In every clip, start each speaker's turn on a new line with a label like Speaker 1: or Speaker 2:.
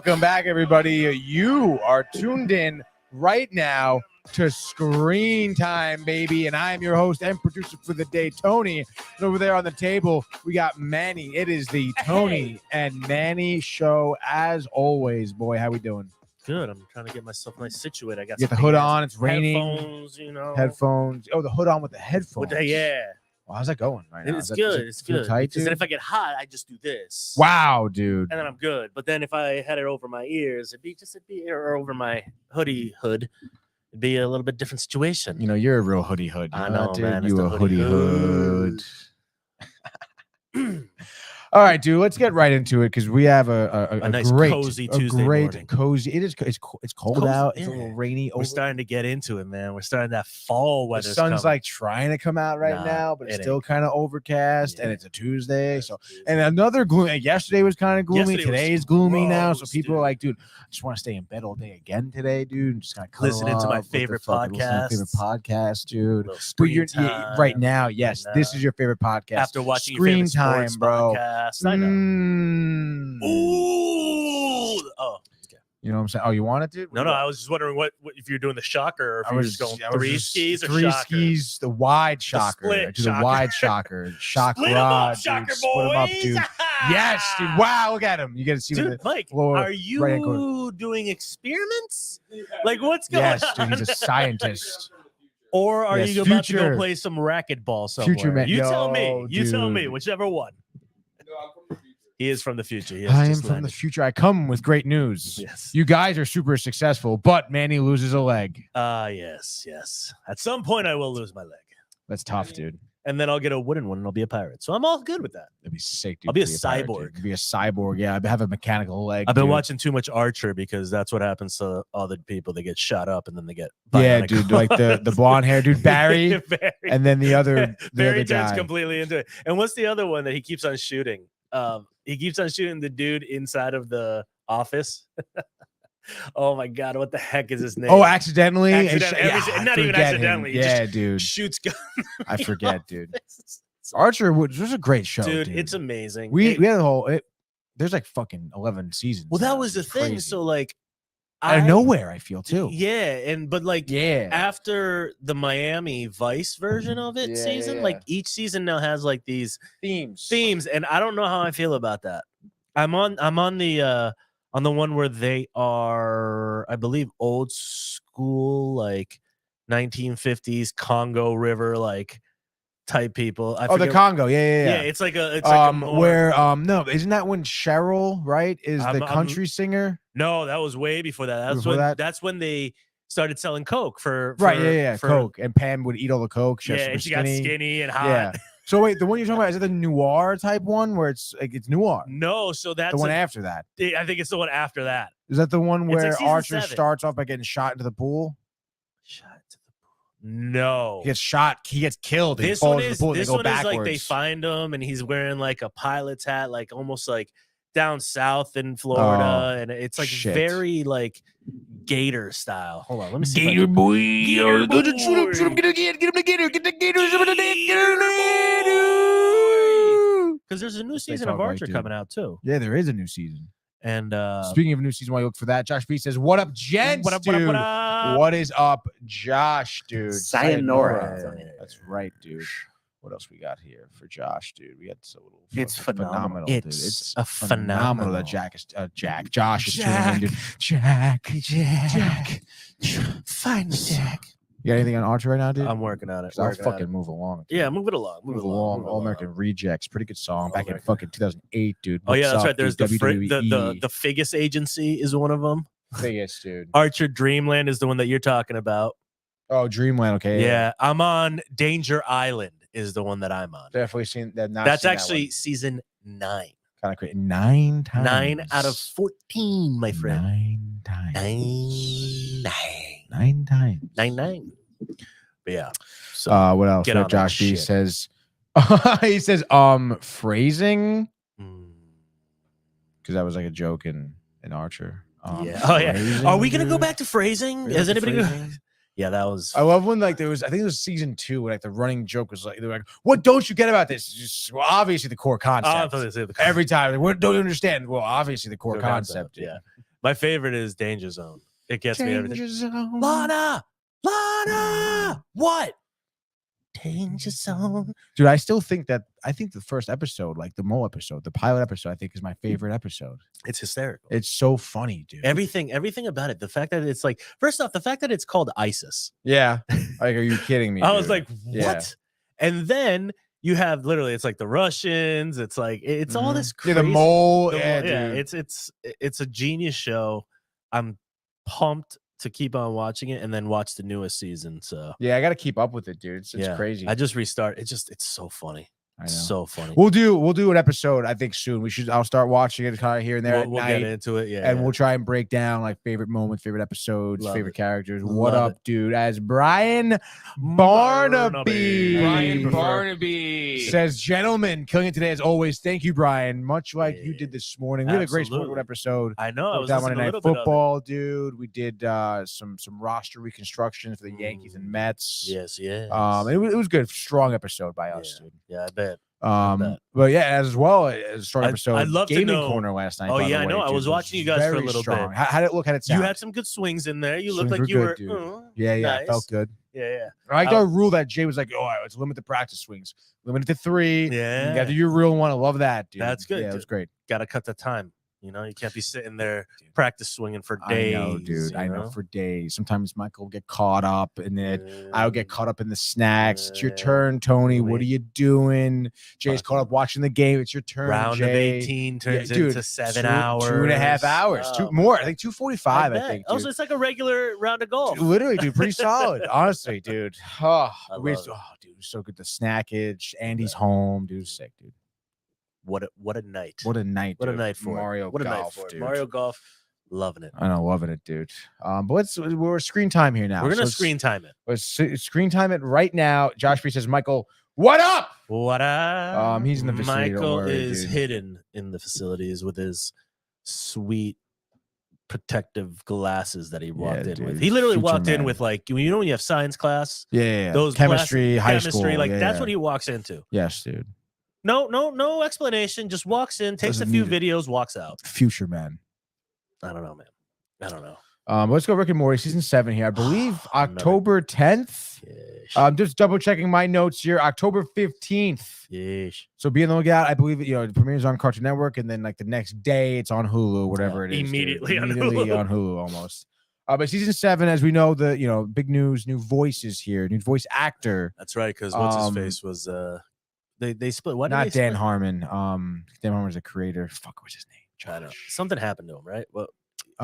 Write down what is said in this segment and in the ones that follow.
Speaker 1: Welcome back, everybody. You are tuned in right now to Screen Time, baby. And I am your host and producer for the day, Tony. And over there on the table, we got Manny. It is the Tony and Manny show, as always. Boy, how we doing?
Speaker 2: Good. I'm trying to get myself nice situated. I got
Speaker 1: you get the hood on. It's raining.
Speaker 2: Headphones, you know.
Speaker 1: Headphones. Oh, the hood on with the headphones.
Speaker 2: Yeah.
Speaker 1: Well, how's that going right now?
Speaker 2: It's good. It's good.
Speaker 1: Tight,
Speaker 2: because then if I get hot, I just do this.
Speaker 1: Wow, dude.
Speaker 2: And then I'm good. But then if I had it over my ears, it'd be or over my hood. It'd be a little bit different situation.
Speaker 1: You know, you're a real hoodie hood.
Speaker 2: I know,
Speaker 1: dude.
Speaker 2: man.
Speaker 1: You a hoodie hood. All right, dude. Let's get right into it because we have a
Speaker 2: nice
Speaker 1: great,
Speaker 2: cozy Tuesday morning.
Speaker 1: Cozy. It's cold
Speaker 2: cozy,
Speaker 1: out.
Speaker 2: Yeah.
Speaker 1: It's a little rainy.
Speaker 2: We're starting to get into it, man. We're starting that fall weather.
Speaker 1: The sun's like trying to come out right now, but it's still kind of overcast, and it's a Tuesday. So, and another gloomy. Yesterday was kind of gloomy. Today's gloomy now. So people are like, dude, I just want to stay in bed all day again today, dude. Just kind of
Speaker 2: listening to my favorite podcast.
Speaker 1: Dude. But you're right now. Yes, this is your favorite podcast.
Speaker 2: After watching
Speaker 1: Screen Time, bro.
Speaker 2: Podcast. I know. Ooh. Oh, okay.
Speaker 1: You know what I'm saying? Oh, you want it, dude?
Speaker 2: No. I was just wondering what if you're doing the shocker or if you're just going three skis or
Speaker 1: three
Speaker 2: shocker.
Speaker 1: skis, the wide shocker. The wide shocker. Shock
Speaker 2: split
Speaker 1: rod.
Speaker 2: Up, shocker
Speaker 1: dude. Split them up, dude. Yes, dude. Wow, look at him. You get to see
Speaker 2: dude, Mike, are you doing experiments? Like what's going on?
Speaker 1: Yes, dude, he's a scientist.
Speaker 2: Or are you about to go play some racquetball somewhere?
Speaker 1: Future man.
Speaker 2: You tell me. You tell me. Whichever one. He is from the future.
Speaker 1: I am from the future. I come with great news.
Speaker 2: Yes.
Speaker 1: You guys are super successful, but Manny loses a leg.
Speaker 2: Yes. At some point, I will lose my leg.
Speaker 1: That's tough, dude.
Speaker 2: And then I'll get a wooden one and I'll be a pirate. So I'm all good with that.
Speaker 1: That'd be sick, dude.
Speaker 2: I'll be a cyborg.
Speaker 1: Be a cyborg. Yeah, I have a mechanical leg.
Speaker 2: I've been watching too much Archer because that's what happens to other people. They get shot up and then they get
Speaker 1: dude, like the blonde hair dude, Barry, and then the other
Speaker 2: Barry
Speaker 1: the
Speaker 2: turns
Speaker 1: guy.
Speaker 2: completely into it. And what's the other one that he keeps on shooting? He keeps on shooting the dude inside of the office. Oh my god, what the heck is his name?
Speaker 1: Oh, accidentally?
Speaker 2: Not even accidentally.
Speaker 1: Yeah, dude.
Speaker 2: Shoots gun.
Speaker 1: I forget, dude. Archer was a great show, dude.
Speaker 2: It's amazing.
Speaker 1: We had a whole. There's like fucking 11 seasons.
Speaker 2: Well, that was the thing. So like,
Speaker 1: out of nowhere, I feel too.
Speaker 2: Yeah, after the Miami Vice version of it season, like each season now has like these themes, and I don't know how I feel about that. I'm on the one where they are, I believe, old school, like 1950s Congo River, like type people.
Speaker 1: The Congo, yeah.
Speaker 2: It's like no,
Speaker 1: isn't that when Cheryl, right, is the country singer?
Speaker 2: No, that was way before that. That's when they started selling Coke for
Speaker 1: Coke, and Pam would eat all the Coke.
Speaker 2: And she got skinny and hot.
Speaker 1: Yeah. So wait, the one you're talking about, is it the noir type one where it's like it's noir?
Speaker 2: No, so that's
Speaker 1: the one after that.
Speaker 2: I think it's the one after that.
Speaker 1: Is that the one where
Speaker 2: like
Speaker 1: Archer
Speaker 2: 7.
Speaker 1: starts off by getting shot into the pool?
Speaker 2: No.
Speaker 1: He gets shot. He gets killed.
Speaker 2: This one is like they find him and he's wearing like a pilot's hat, like almost like down south in Florida, and it's like very like Gator style. Hold on, let me see.
Speaker 1: Gator boy, go to shoot him, get him the Gator, get the Gators,
Speaker 2: because there's a new season of Archer coming out too.
Speaker 1: Yeah, there is a new season.
Speaker 2: And
Speaker 1: speaking of a new season, while you look for that, Josh B says, "What up, gents? What up? What is up, Josh, dude?
Speaker 3: Sayonara.
Speaker 1: That's right, dude." What else we got here for Josh, dude? We got a little.
Speaker 3: It's phenomenal.
Speaker 1: Dude. It's a phenomenal that Josh is tuning in, dude. Jack. Find me, Jack. You got anything on Archer right now, dude?
Speaker 2: I'm working on it.
Speaker 1: I'll fucking move along.
Speaker 2: Yeah, move it along.
Speaker 1: Move along. All American Rejects, pretty good song back in fucking 2008, dude.
Speaker 2: Oh yeah, that's right. There's the Figgis Agency is one of them.
Speaker 1: Figgis, dude.
Speaker 2: Archer Dreamland is the one that you're talking about.
Speaker 1: Oh, Dreamland. Okay.
Speaker 2: Yeah, I'm on Danger Island. Is the one that I'm on.
Speaker 1: Definitely seen that.
Speaker 2: That's actually season 9.
Speaker 1: Kind of crazy. 9 times.
Speaker 2: 9 out of 14, my friend.
Speaker 1: 9 times.
Speaker 2: 9
Speaker 1: times.
Speaker 2: 9. But yeah. So
Speaker 1: what else? What Josh B says. He says phrasing. Because that was like a joke in Archer.
Speaker 2: Yeah. Oh yeah. Are we gonna go back to phrasing? Has anybody? Yeah, that was.
Speaker 1: I love when like there was. I think it was season 2 when like the running joke was like they were like, "What don't you get about this?" Just, well, obviously the core concept. Every time, like, what don't you understand? Well, obviously the core concept.
Speaker 2: Yeah. My favorite is Danger Zone. It gets me every
Speaker 1: Danger Zone.
Speaker 2: Lana, what? Danger Zone.
Speaker 1: Dude, I still think the first episode, like the mole episode, the pilot episode, I think is my favorite episode.
Speaker 2: It's hysterical.
Speaker 1: It's so funny, dude.
Speaker 2: Everything about it. The fact that it's like, first off, the fact that it's called ISIS.
Speaker 1: Yeah. Like, are you kidding me?
Speaker 2: I was
Speaker 1: dude?
Speaker 2: like, what?
Speaker 1: Yeah.
Speaker 2: And then you have literally, it's like the Russians. It's like, it's all this crazy.
Speaker 1: Yeah, the mole.
Speaker 2: Dude. It's a genius show. I'm pumped to keep on watching it and then watch the newest season. So
Speaker 1: yeah, I got to keep up with it, dude. It's crazy.
Speaker 2: I just restart. It's so funny. It's so funny.
Speaker 1: We'll do an episode, I think, soon. I'll start watching it kind of here and there.
Speaker 2: We'll get into it,
Speaker 1: and we'll try and break down like favorite moments, favorite episodes, favorite characters. What
Speaker 2: Love
Speaker 1: up, dude? As Brian Barnaby.
Speaker 4: Brian Barnaby
Speaker 1: Says, gentlemen, killing it today as always. Thank you, Brian. Much like you did this morning. We had a great sport episode.
Speaker 2: I know. I was
Speaker 1: down
Speaker 2: listening
Speaker 1: Monday
Speaker 2: to a
Speaker 1: Night
Speaker 2: little bit of
Speaker 1: Football, dude. We did some roster reconstructions for the Yankees and Mets.
Speaker 2: Yes.
Speaker 1: It was good. Strong episode by us, dude.
Speaker 2: Yeah, I bet.
Speaker 1: But yeah, as well as a strong episode.
Speaker 2: I'd love
Speaker 1: Gaming
Speaker 2: to know.
Speaker 1: Corner last night.
Speaker 2: Oh
Speaker 1: by
Speaker 2: yeah,
Speaker 1: the
Speaker 2: I know.
Speaker 1: way,
Speaker 2: I was watching you guys for a little bit.
Speaker 1: How did it look? How did it sound?
Speaker 2: You had some good swings in there. You looked
Speaker 1: Swings
Speaker 2: like you were.
Speaker 1: good, yeah,
Speaker 2: nice.
Speaker 1: it felt good.
Speaker 2: Yeah.
Speaker 1: I like the rule that Jay was like, "Oh, let's limit the practice swings, limit it to 3.
Speaker 2: Yeah,
Speaker 1: you got to do your real one." I love that, dude.
Speaker 2: That's good.
Speaker 1: Yeah, it was great.
Speaker 2: Got to cut the time. You can't be sitting there practice swinging for days.
Speaker 1: I know, dude. I know for days. Sometimes Michael will get caught up, and then I'll get caught up in the snacks. It's your turn, Tony. What are you doing? Jay's caught up watching the game. It's your turn.
Speaker 2: Round
Speaker 1: Jay.
Speaker 2: of 18 turns into 7 hours.
Speaker 1: 2.5 hours. Two more. I think 2:45. I think. Dude.
Speaker 2: Also, it's like a regular round of golf.
Speaker 1: Dude, literally, dude. Pretty solid. Honestly, dude. Oh, dude, so good. The snackage. Andy's home. Dude, sick, dude.
Speaker 2: What a night.
Speaker 1: What a night.
Speaker 2: What a
Speaker 1: dude.
Speaker 2: night for
Speaker 1: Mario
Speaker 2: What a
Speaker 1: Golf,
Speaker 2: night for
Speaker 1: dude.
Speaker 2: Mario Golf. Loving it.
Speaker 1: I know, loving it, dude. But we're screen time here now.
Speaker 2: We're gonna screen time it.
Speaker 1: Let's screen time it right now. Josh Free says, Michael, what up?
Speaker 2: What up?
Speaker 1: He's in the vicinity.
Speaker 2: Michael
Speaker 1: don't worry,
Speaker 2: is
Speaker 1: dude.
Speaker 2: hidden in the facilities with his sweet protective glasses that he walked in with. He literally walked in with like, when you have science class, those
Speaker 1: chemistry, high school,
Speaker 2: like that's what he walks into.
Speaker 1: Yes, dude.
Speaker 2: No explanation. Just walks in, takes a few videos, walks out.
Speaker 1: Future man.
Speaker 2: I don't know, man. I don't know.
Speaker 1: Let's go Rick and Morty season 7 here. I believe October 10th. Just double checking my notes here. October 15th.
Speaker 2: Yeesh.
Speaker 1: So be on the lookout. I believe it premieres on Cartoon Network, and then like the next day it's on Hulu, whatever it is.
Speaker 2: Immediately
Speaker 1: on
Speaker 2: Hulu
Speaker 1: almost. But season 7, as we know, big news, new voices here, new voice actor.
Speaker 2: That's right, because what's his face was they split. What?
Speaker 1: Not Dan Harmon. Dan Harmon's a creator. Fuck, what's his name?
Speaker 2: I don't know. Something happened to him, right? Well,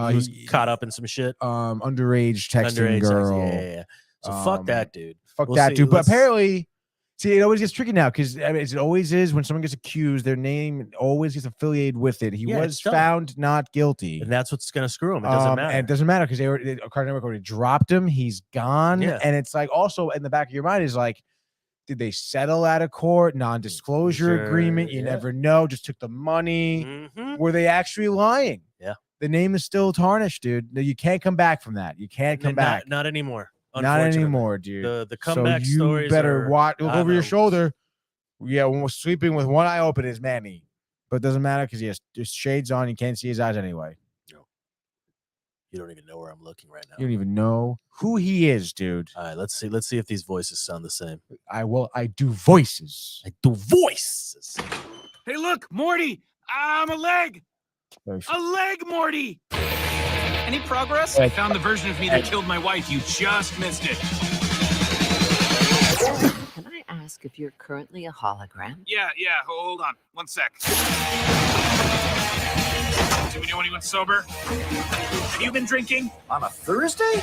Speaker 2: he was caught up in some shit.
Speaker 1: Underage texting girl.
Speaker 2: Yeah. So fuck that dude.
Speaker 1: Fuck that dude. But apparently, see, it always gets tricky now because it always is when someone gets accused, their name always gets affiliated with it. He was found not guilty,
Speaker 2: and that's what's gonna screw him. It doesn't matter.
Speaker 1: And it doesn't matter because Cartoon Network already dropped him. He's gone, and it's like also in the back of your mind is like, did they settle out of court? Non-disclosure agreement. You never know. Just took the money.
Speaker 2: Mm-hmm.
Speaker 1: Were they actually lying?
Speaker 2: Yeah.
Speaker 1: The name is still tarnished, dude. You can't come back from that. You can't come back.
Speaker 2: Not anymore.
Speaker 1: Not anymore, dude.
Speaker 2: The comeback
Speaker 1: so you
Speaker 2: stories
Speaker 1: better look over your
Speaker 2: know.
Speaker 1: shoulder. Yeah, when we're sleeping with one eye open is Manny. But it doesn't matter because he has just shades on. You can't see his eyes anyway.
Speaker 2: No. You don't even know where I'm looking right now.
Speaker 1: You don't even know who he is, dude.
Speaker 2: All right, let's see if these voices sound the same.
Speaker 1: I do voices.
Speaker 2: I do voices.
Speaker 4: Hey, look, Morty. I'm a leg. A leg, Morty. Any progress? I found the version of me that killed my wife. You just missed it.
Speaker 5: Can I ask if you're currently a hologram?
Speaker 4: Yeah. Hold on. 1 sec. Do we know anyone sober? Have you been drinking?
Speaker 3: On a Thursday?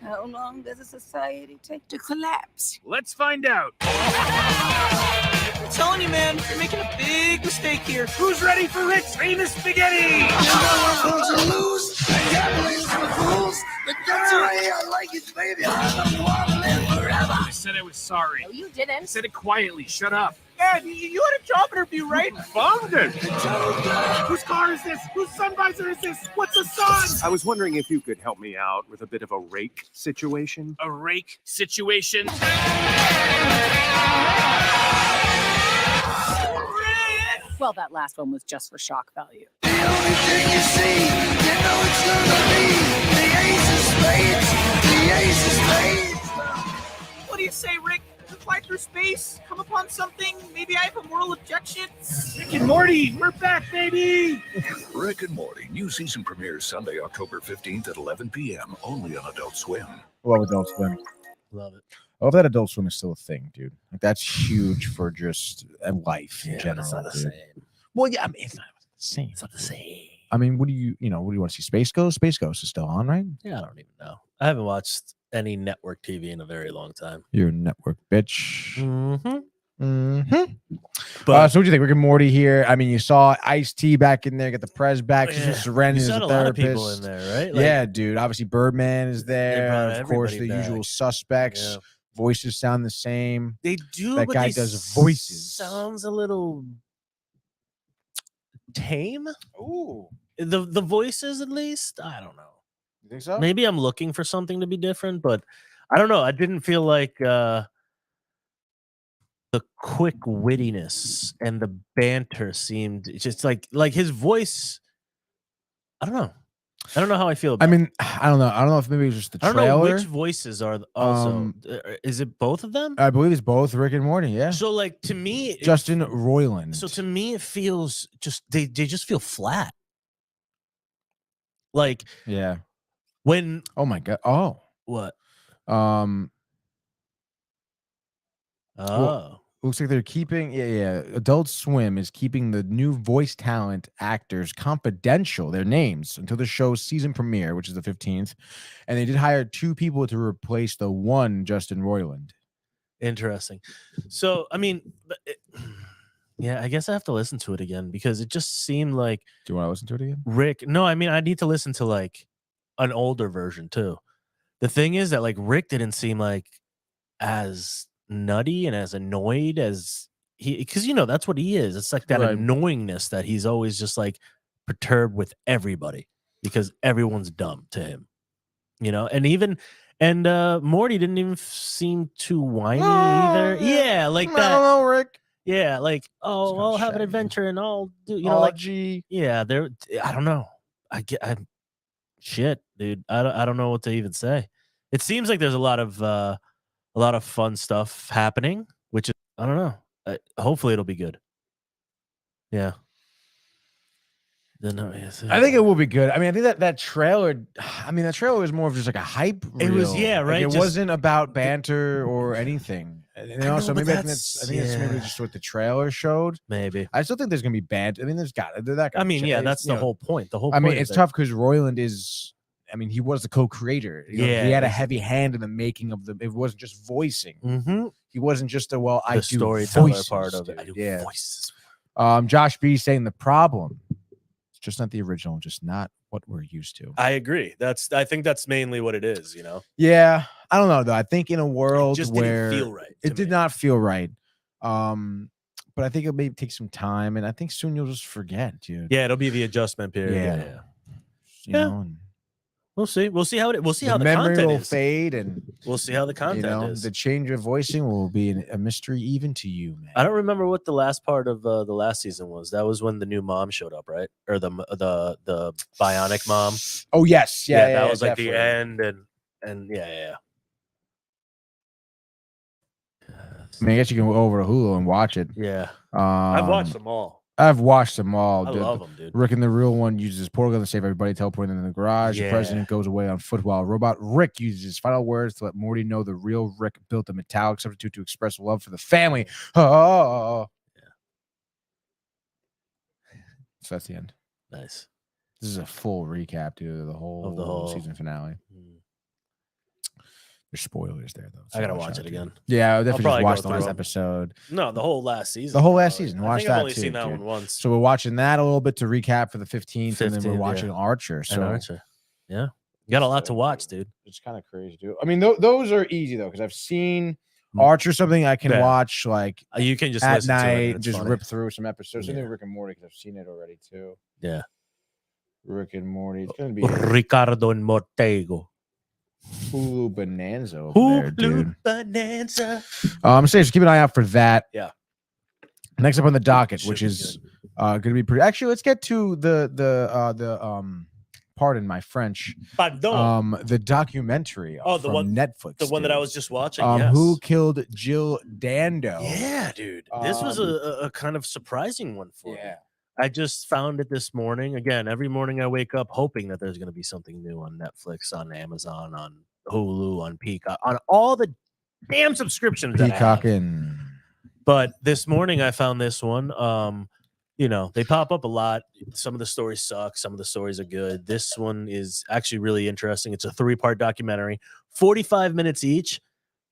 Speaker 5: How long does a society take to collapse?
Speaker 4: Let's find out.
Speaker 6: I'm telling you, man, you're making a big mistake here.
Speaker 4: Who's ready for Rick's famous spaghetti? I said I was sorry.
Speaker 5: No, you
Speaker 4: I
Speaker 5: didn't.
Speaker 4: said it quietly. Shut up.
Speaker 6: Dad, you had a job interview, right?
Speaker 4: Bombed it. Whose car is this? Whose sun visor is this? What's a sun?
Speaker 7: I was wondering if you could help me out with a bit of a rake situation.
Speaker 4: A rake situation.
Speaker 8: Well, that last one was just for shock value.
Speaker 6: The only thing you see, you know it's gonna be the ace of spades, the ace of spades. What do you say, Rick? To fly through space, come upon something, maybe I have a moral objection?
Speaker 4: Rick and Morty, we're back, baby!
Speaker 9: Rick and Morty, new season premieres Sunday, October 15th at 11 p.m. only on Adult Swim.
Speaker 1: Love Adult Swim.
Speaker 2: Love it.
Speaker 1: I love that Adult Swim is still a thing, dude. Like that's huge for just life in general.
Speaker 2: It's not the same.
Speaker 1: Well, yeah, I mean, it's not the same.
Speaker 2: It's not the same.
Speaker 1: I mean, what do you want to see? Space Ghost? Space Ghost is still on, right?
Speaker 2: Yeah, I don't even know. I haven't watched any network TV in a very long time.
Speaker 1: You're a network bitch.
Speaker 2: But
Speaker 1: So what do you think? Rick and Morty here. I mean, you saw Ice-T back in there, get the Prez back.
Speaker 2: Yeah.
Speaker 1: Seren
Speaker 2: You
Speaker 1: is
Speaker 2: said
Speaker 1: a
Speaker 2: a lot of
Speaker 1: therapist.
Speaker 2: people in there, right? Like,
Speaker 1: Yeah, dude. Obviously, Birdman is there. Of course, the
Speaker 2: everybody
Speaker 1: usual
Speaker 2: back.
Speaker 1: suspects.
Speaker 2: Yeah.
Speaker 1: Voices sound the same.
Speaker 2: They do.
Speaker 1: That
Speaker 2: but
Speaker 1: guy
Speaker 2: they
Speaker 1: does voices.
Speaker 2: Sounds a little tame.
Speaker 1: Ooh,
Speaker 2: The voices, at least. I don't know.
Speaker 1: you think so?
Speaker 2: Maybe I'm looking for something to be different, but I don't know. I didn't feel like the quick wittiness and the banter seemed just like his voice. I don't know. I don't know how I feel about
Speaker 1: I mean, I don't know. I don't know if maybe it was just the
Speaker 2: I don't know
Speaker 1: trailer.
Speaker 2: which voices are also. Is it both of them?
Speaker 1: I believe it's both Rick and Morty. Yeah.
Speaker 2: So, like, to me,
Speaker 1: Justin Roiland.
Speaker 2: So to me, it feels just they just feel flat. Like,
Speaker 1: yeah.
Speaker 2: when
Speaker 1: Oh my god. Oh.
Speaker 2: what?
Speaker 1: Oh.
Speaker 2: Oh,
Speaker 1: Looks like they're keeping, Adult Swim is keeping the new voice talent actors confidential, their names, until the show's season premiere, which is the 15th. And they did hire 2 people to replace the one Justin Roiland.
Speaker 2: interesting. So, I mean, yeah, I guess I have to listen to it again because it just seemed like
Speaker 1: Do you want to listen to it again?
Speaker 2: Rick. No, I mean, I need to listen to like an older version too. The thing is that like Rick didn't seem like as nutty and as annoyed as because that's what he is. It's like that
Speaker 1: Right.
Speaker 2: annoyingness that he's always just like perturbed with everybody because everyone's dumb to him, and Morty didn't even seem too whiny either. Yeah, like
Speaker 1: I
Speaker 2: that.
Speaker 1: don't know, Rick.
Speaker 2: Yeah, like, oh,
Speaker 1: kinda
Speaker 2: I'll have an
Speaker 1: shaggy.
Speaker 2: adventure and I'll do,
Speaker 1: Oh,
Speaker 2: yeah, I don't know. Shit, dude. I don't know what to even say. It seems like there's a lot of fun stuff happening, which is, I don't know. Hopefully it'll be good. Yeah.
Speaker 1: I think it will be good. I mean, I think that trailer. I mean, that trailer was more of just like a hype.
Speaker 2: It was,
Speaker 1: reel.
Speaker 2: yeah,
Speaker 1: Like,
Speaker 2: right,
Speaker 1: it
Speaker 2: just-
Speaker 1: wasn't about banter or anything. And
Speaker 2: know,
Speaker 1: also,
Speaker 2: but
Speaker 1: maybe I think that's maybe
Speaker 2: yeah.
Speaker 1: just what the trailer showed.
Speaker 2: maybe.
Speaker 1: I still think there's gonna be banter. I mean, there's got that.
Speaker 2: I mean, yeah, that's the whole point. The whole.
Speaker 1: I mean,
Speaker 2: point
Speaker 1: it's
Speaker 2: of
Speaker 1: tough because Roiland is. I mean, he was the co-creator.
Speaker 2: Yeah,
Speaker 1: he had a
Speaker 2: that's-
Speaker 1: heavy hand in the making of It wasn't just voicing.
Speaker 2: Mm-hmm.
Speaker 1: He wasn't just I
Speaker 2: The
Speaker 1: do
Speaker 2: storyteller
Speaker 1: voices,
Speaker 2: part of it.
Speaker 1: dude.
Speaker 2: I do
Speaker 1: Yeah.
Speaker 2: voices.
Speaker 1: Josh B saying the problem. It's just not the original, just not what we're used to.
Speaker 2: I agree. I think that's mainly what it is.
Speaker 1: Yeah, I don't know though. I think in a world
Speaker 2: Just
Speaker 1: where
Speaker 2: didn't feel right.
Speaker 1: it did not feel right, but I think it may take some time, and I think soon you'll just forget, dude.
Speaker 2: Yeah, it'll be the adjustment period. Yeah.
Speaker 1: You know, and
Speaker 2: We'll see. We'll see how we'll see
Speaker 1: the
Speaker 2: how the
Speaker 1: memory
Speaker 2: content
Speaker 1: will
Speaker 2: is.
Speaker 1: fade, and
Speaker 2: We'll see how the content is.
Speaker 1: the change of voicing will be a mystery even to you, man.
Speaker 2: I don't remember what the last part of the last season was. That was when the new mom showed up, right? Or the bionic mom.
Speaker 1: Oh yes, yeah,
Speaker 2: that was like
Speaker 1: definitely.
Speaker 2: the end, and yeah.
Speaker 1: I mean, I guess you can go over to Hulu and watch it.
Speaker 2: Yeah, I've watched them all.
Speaker 1: I've watched them all.
Speaker 2: I
Speaker 1: dude.
Speaker 2: love them, dude.
Speaker 1: Rick in the real one uses his portal gun to save everybody, teleporting in the garage.
Speaker 2: Yeah.
Speaker 1: The president goes away on foot while robot Rick uses his final words to let Morty know the real Rick built a metallic substitute to express love for the family. Oh.
Speaker 2: Yeah.
Speaker 1: So that's the end.
Speaker 2: Nice.
Speaker 1: This is a full recap, dude, of the whole season finale. There's spoilers there, though.
Speaker 2: I gotta watch it again.
Speaker 1: Yeah, I'll definitely
Speaker 2: probably
Speaker 1: just watch
Speaker 2: go
Speaker 1: the
Speaker 2: through
Speaker 1: last
Speaker 2: them.
Speaker 1: episode.
Speaker 2: No, the whole last season.
Speaker 1: The whole last
Speaker 2: probably.
Speaker 1: season.
Speaker 2: I
Speaker 1: Watch
Speaker 2: think
Speaker 1: that
Speaker 2: I've only
Speaker 1: too,
Speaker 2: seen that
Speaker 1: dude.
Speaker 2: one once.
Speaker 1: So we're watching that a little bit to recap for the 15th, and then we're
Speaker 2: 15th,
Speaker 1: watching
Speaker 2: yeah.
Speaker 1: Archer. So
Speaker 2: And Archer. Yeah, you got a lot to watch, dude.
Speaker 1: it's kind of crazy, dude. I mean, those are easy though, because I've seen Archer, something I can
Speaker 2: Yeah.
Speaker 1: watch like
Speaker 2: You can just
Speaker 1: at
Speaker 2: listen to it and
Speaker 1: night,
Speaker 2: it's
Speaker 1: just
Speaker 2: funny.
Speaker 1: rip through some episodes. I
Speaker 2: Yeah.
Speaker 1: think Rick and Morty, because I've seen it already too.
Speaker 2: Yeah.
Speaker 1: Rick and Morty. It's gonna be
Speaker 2: Ricardo and Mortego.
Speaker 1: Hulu Bonanza over there, dude.
Speaker 2: Bonanza.
Speaker 1: I'm saying just keep an eye out for that.
Speaker 2: Yeah.
Speaker 1: Next up on the docket,
Speaker 2: Should
Speaker 1: which
Speaker 2: be
Speaker 1: is
Speaker 2: good.
Speaker 1: Gonna be pretty. Actually, let's get to the pardon my French.
Speaker 2: Pardon.
Speaker 1: The documentary.
Speaker 2: Oh,
Speaker 1: from Netflix.
Speaker 2: The one that I was just watching.
Speaker 1: Who Killed Jill Dando?
Speaker 2: Yeah, dude. This was a kind of surprising one for me. I just found it this morning. Again, every morning I wake up hoping that there's going to be something new on Netflix, on Amazon, on Hulu, on Peacock, on all the damn subscriptions.
Speaker 1: Peacocking.
Speaker 2: But this morning I found this one. You know, they pop up a lot. Some of the stories suck. Some of the stories are good. This one is actually really interesting. It's a 3-part documentary, 45 minutes each,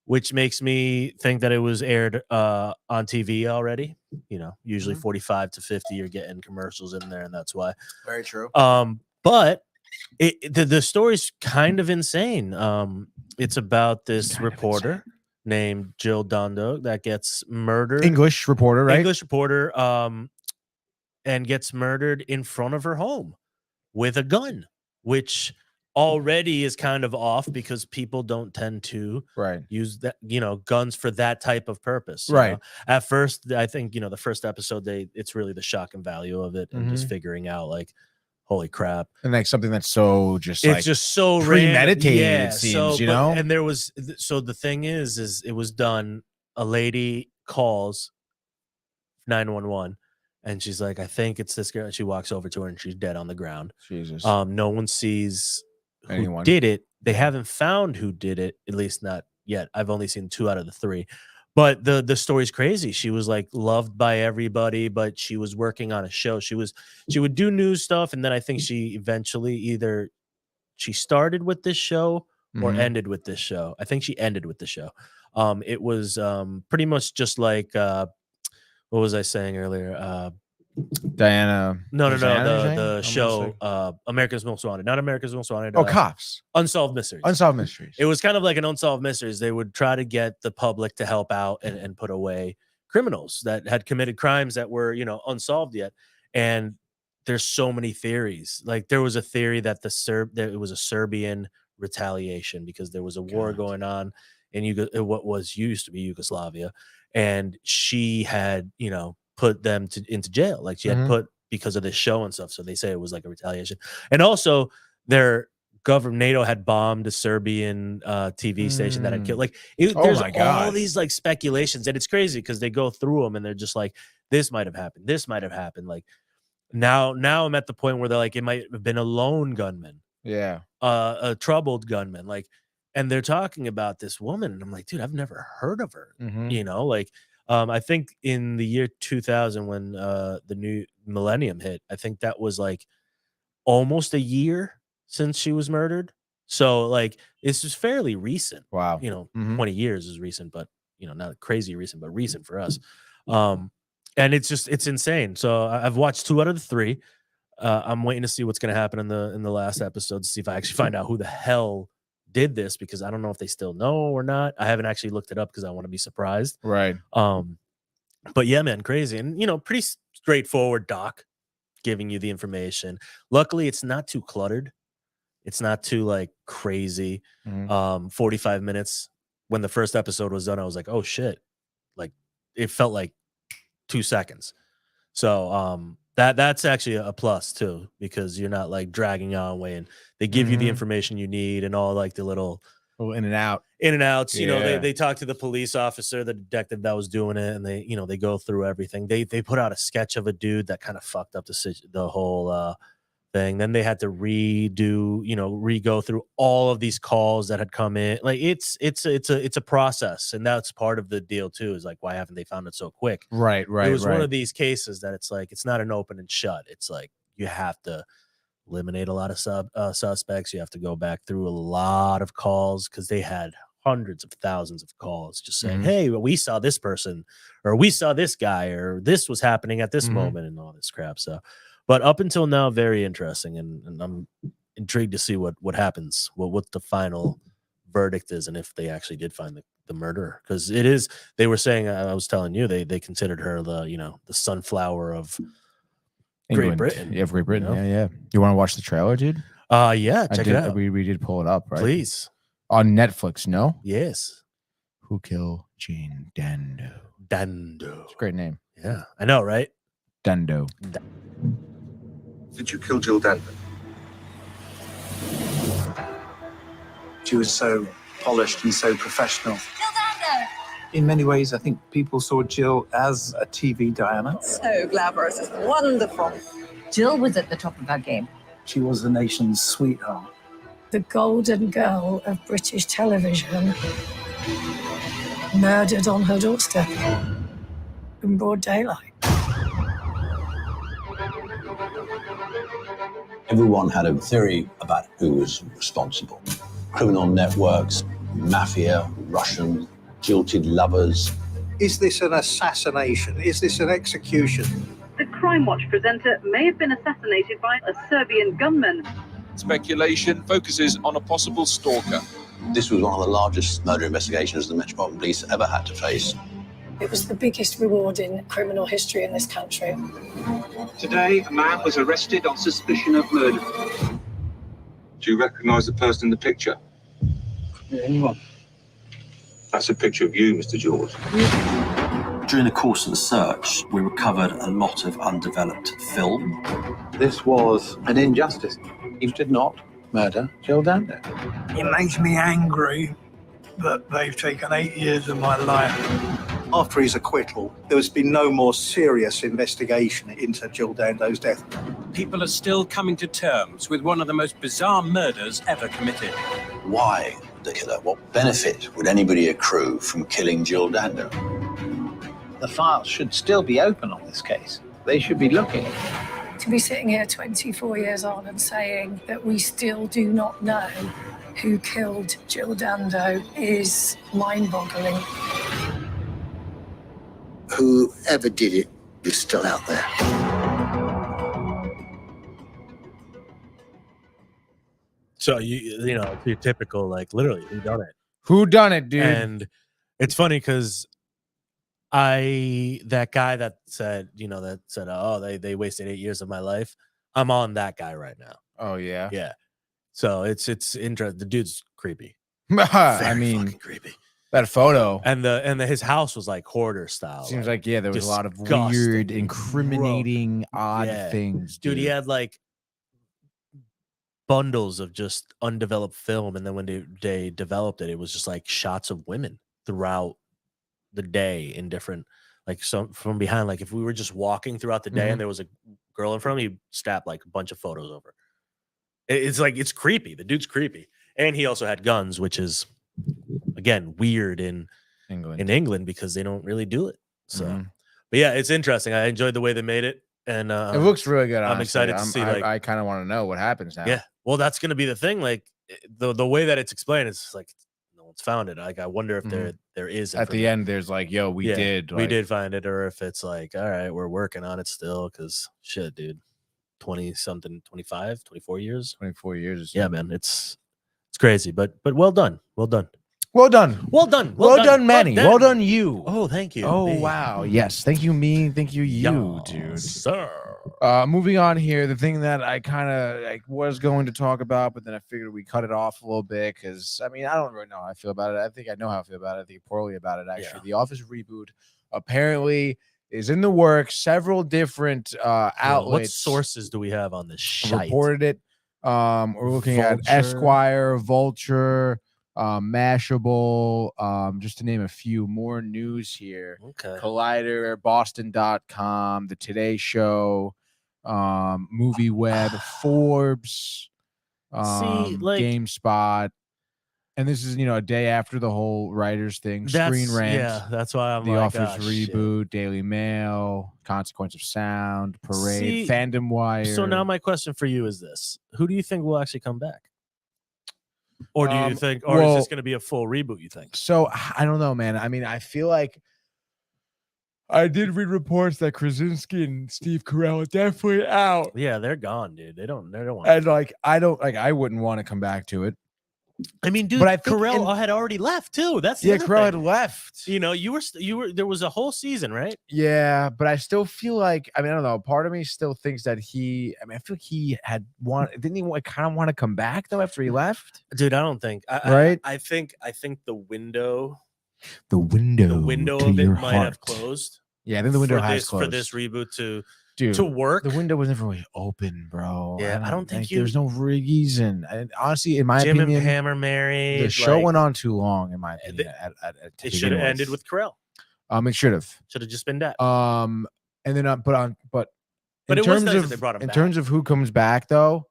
Speaker 2: which makes me think that it was aired on TV already. You know, usually 45 to 50, you're getting commercials in there, and that's why.
Speaker 3: Very true.
Speaker 2: But the story's kind of insane. It's about this reporter named Jill Dando that gets murdered.
Speaker 1: English reporter, right?
Speaker 2: English reporter, and gets murdered in front of her home with a gun, which already is kind of off because people don't tend to use that, you know, guns for that type of purpose.
Speaker 1: Right.
Speaker 2: Know? At first, I think, you know, the first episode, it's really the shock and value of it and just figuring out like, holy crap.
Speaker 1: And like something that's so just
Speaker 2: it's
Speaker 1: like
Speaker 2: just so
Speaker 1: premeditated,
Speaker 2: it
Speaker 1: seems, you know?
Speaker 2: And there was, so the thing is it was done. A lady calls 911 and she's like, I think it's this girl. And she walks over to her and she's dead on the ground.
Speaker 1: Jesus.
Speaker 2: No one sees who did it. They haven't found who did it, at least not yet. I've only seen 2 out of the 3. But the story's crazy. She was like loved by everybody, but she was working on a show. She would do news stuff, and then I think she eventually either she started with this show or ended with this show. I think she ended with the show. It was pretty much just like what was I saying earlier?
Speaker 1: Diana.
Speaker 2: No, the show America's Most Wanted, not America's Most Wanted.
Speaker 1: Cops.
Speaker 2: Unsolved Mysteries.
Speaker 1: Unsolved Mysteries.
Speaker 2: It was kind of like an Unsolved Mysteries. They would try to get the public to help out and put away criminals that had committed crimes that were, you know, unsolved yet. And there's so many theories. Like there was a theory that that it was a Serbian retaliation because there was a war going on in what was used to be Yugoslavia, and she had, you know, put them into jail. Like she had put because of this show and stuff. So they say it was like a retaliation. And also their government, NATO had bombed a Serbian TV station that had killed. Like there's all these like speculations, and it's crazy because they go through them and they're just like, this might have happened. This might have happened. Like now I'm at the point where they're like, it might have been a lone gunman.
Speaker 1: Yeah.
Speaker 2: A troubled gunman. Like, and they're talking about this woman. And I'm like, dude, I've never heard of her. You know, like, I think in the year 2000 when the new millennium hit, I think that was like almost a year since she was murdered. So like this is fairly recent.
Speaker 1: Wow.
Speaker 2: You know, 20 years is recent, but you know, not crazy recent, but recent for us. And it's insane. So I've watched 2 out of the 3. I'm waiting to see what's going to happen in the last episode to see if I actually find out who the hell did this, because I don't know if they still know or not. I haven't actually looked it up because I want to be surprised.
Speaker 1: Right.
Speaker 2: But yeah, man, crazy. And, you know, pretty straightforward doc giving you the information. Luckily, it's not too cluttered. It's not too like crazy. 45 minutes. When the first episode was done, I was like, oh shit. Like it felt like 2 seconds. So, that's actually a plus too, because you're not like dragging on way, and they give you the information you need and all like the little
Speaker 1: in and outs.
Speaker 2: You know, they talk to the police officer, the detective that was doing it, and they, you know, they go through everything. They put out a sketch of a dude that kind of fucked up the whole thing. Then they had to re-go through all of these calls that had come in. Like it's a process, and that's part of the deal too. Is like, why haven't they found it so quick?
Speaker 1: Right.
Speaker 2: It was one of these cases that it's like it's not an open and shut. It's like you have to eliminate a lot of suspects. You have to go back through a lot of calls because they had hundreds of thousands of calls just saying, hey, we saw this person, or we saw this guy, or this was happening at this moment, and all this crap. So, but up until now, very interesting, and I'm intrigued to see what happens, what the final verdict is, and if they actually did find the murderer, because it is. They were saying, I was telling you, they considered her the sunflower of Great Britain.
Speaker 1: Yeah, Great Britain.
Speaker 2: You know?
Speaker 1: Yeah. You want to watch the trailer, dude?
Speaker 2: Yeah, check it out.
Speaker 1: We did pull it up, right?
Speaker 2: Please.
Speaker 1: On Netflix, no?
Speaker 9: Yes.
Speaker 1: Who Killed Jane Dando?
Speaker 2: Dando.
Speaker 1: It's a great name.
Speaker 2: Yeah, I know, right?
Speaker 1: Dando.
Speaker 9: Did you kill Jill Dando?
Speaker 10: She was so polished and so professional. In many ways, I think people saw Jill as a TV Diana.
Speaker 5: So glamorous. It's wonderful.
Speaker 11: Jill was at the top of her game.
Speaker 10: She was the nation's sweetheart.
Speaker 12: The golden girl of British television, murdered on her doorstep in broad daylight.
Speaker 13: Everyone had a theory about who was responsible. Criminal networks, mafia, Russian, jilted lovers.
Speaker 10: Is this an assassination? Is this an execution?
Speaker 14: The Crime Watch presenter may have been assassinated by a Serbian gunman.
Speaker 15: Speculation focuses on a possible stalker.
Speaker 13: This was one of the largest murder investigations the Metropolitan Police ever had to face.
Speaker 12: It was the biggest reward in criminal history in this country.
Speaker 10: Today, a man was arrested on suspicion of murder.
Speaker 9: Do you recognize the person in the picture?
Speaker 10: Anyone?
Speaker 9: That's a picture of you, Mr. George.
Speaker 13: During the course of the search, we recovered a lot of undeveloped film.
Speaker 10: This was an injustice. He did not murder Jill Dando. It makes me angry that they've taken 8 years of my life. After his acquittal, there has been no more serious investigation into Jill Dando's death.
Speaker 4: People are still coming to terms with one of the most bizarre murders ever committed.
Speaker 13: Why the killer? What benefit would anybody accrue from killing Jill Dando?
Speaker 10: The files should still be open on this case. They should be looking.
Speaker 12: To be sitting here 24 years on and saying that we still do not know who killed Jill Dando is mind-boggling.
Speaker 16: Whoever did it is still out there.
Speaker 2: So you know, your typical, like, literally, who done it?
Speaker 1: Who done it, dude?
Speaker 2: And it's funny because that guy that said, oh, they wasted 8 years of my life. I'm on that guy right now.
Speaker 1: Oh yeah.
Speaker 2: Yeah. So it's interesting. The dude's creepy.
Speaker 1: I mean,
Speaker 2: creepy.
Speaker 1: That photo
Speaker 2: and his house was like hoarder style.
Speaker 1: Seems like there was a lot of weird, incriminating, odd things.
Speaker 2: Dude, he had like bundles of just undeveloped film, and then when they developed it, it was just like shots of women throughout the day in different, like, some from behind. Like if we were just walking throughout the day and there was a girl in front of me, he'd snap like a bunch of photos over. It's like, it's creepy. The dude's creepy, and he also had guns, which is, again, weird in England because they don't really do it. So, but yeah, it's interesting. I enjoyed the way they made it, and
Speaker 1: it looks really good.
Speaker 2: I'm excited to see. Like,
Speaker 1: I kind of want to know what happens now.
Speaker 2: Yeah, well, that's going to be the thing. Like the way that it's explained, it's like no one's found it. Like I wonder if there is
Speaker 1: at the end. There's like, yo, we did
Speaker 2: find it, or if it's like, all right, we're working on it still. Because shit, dude, 20-something, 25, 24 years.
Speaker 1: 24 years.
Speaker 2: Yeah, man, it's crazy, but well done.
Speaker 1: Well done.
Speaker 2: Well done.
Speaker 1: Well done, Manny. Well done, you.
Speaker 2: Oh, thank you.
Speaker 1: Oh, wow. Yes. Thank you, me. Thank you, you, dude.
Speaker 2: Sir.
Speaker 1: Moving on here, the thing that I kind of was going to talk about, but then I figured we cut it off a little bit because, I mean, I don't really know how I feel about it. I think I know how I feel about it. I think poorly about it, actually. The Office Reboot apparently is in the works. Several different outlets.
Speaker 2: What sources do we have on this shite?
Speaker 1: Reported it. We're looking at Esquire, Vulture, Mashable, just to name a few. More news here.
Speaker 2: Okay.
Speaker 1: Collider, Boston.com, The Today Show, Movie Web, Forbes, GameSpot. And this is, a day after the whole writers thing. Screen Rant.
Speaker 2: Yeah, that's why I'm
Speaker 1: The
Speaker 2: like,
Speaker 1: Office Reboot, shit. Daily Mail, Consequence of Sound, Parade, Fandom Wire.
Speaker 2: So now my question for you is this. Who do you think will actually come back? Or do you think, or is this going to be a full reboot, you think?
Speaker 1: So I don't know, man. I mean, I feel like I did read reports that Krasinski and Steve Carell are definitely out.
Speaker 2: Yeah, they're gone, dude. They don't want
Speaker 1: and like I wouldn't want to come back to it.
Speaker 2: I mean, dude, but Carell had already left too. That's the
Speaker 1: Carell had left.
Speaker 2: You were there was a whole season, right?
Speaker 1: Yeah, but I still feel like, I mean, I don't know. Part of me still thinks that I feel like he didn't he kind of want to come back though after he left?
Speaker 2: Dude, I don't think.
Speaker 1: Right?
Speaker 2: I think the window
Speaker 1: of it
Speaker 2: might have closed.
Speaker 1: Yeah, I think the window has closed
Speaker 2: for this reboot to
Speaker 1: dude,
Speaker 2: to work.
Speaker 1: The window was never really open, bro.
Speaker 2: Yeah, I don't think
Speaker 1: there's no reason. And honestly, in my
Speaker 2: Jim
Speaker 1: opinion,
Speaker 2: and Pam are married.
Speaker 1: the show went on too long. In my opinion,
Speaker 2: it should have ended with Carell.
Speaker 1: It should have.
Speaker 2: Should have just been that.
Speaker 1: And then but
Speaker 2: it was nice that they brought him
Speaker 1: in
Speaker 2: back.
Speaker 1: terms of who comes back, though,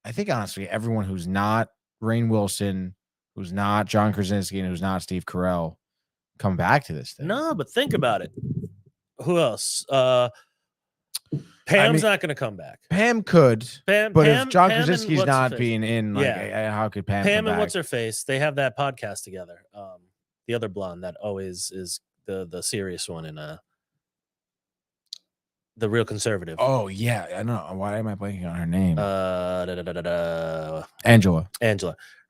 Speaker 1: I think honestly, everyone who's not Rainn Wilson, who's not John Krasinski, and who's not Steve Carell, come back to this thing.
Speaker 2: No, but think about it. Who else? Pam's not going to come back.
Speaker 1: Pam could, but if John
Speaker 2: Pam
Speaker 1: Krasinski's not being in, like, how could Pam?
Speaker 2: Pam
Speaker 1: come
Speaker 2: and
Speaker 1: back?
Speaker 2: what's her face? They have that podcast together. The other blonde that always is the serious one in the Real Conservative.
Speaker 1: Oh yeah, I know. Why am I blanking on her name? Angela.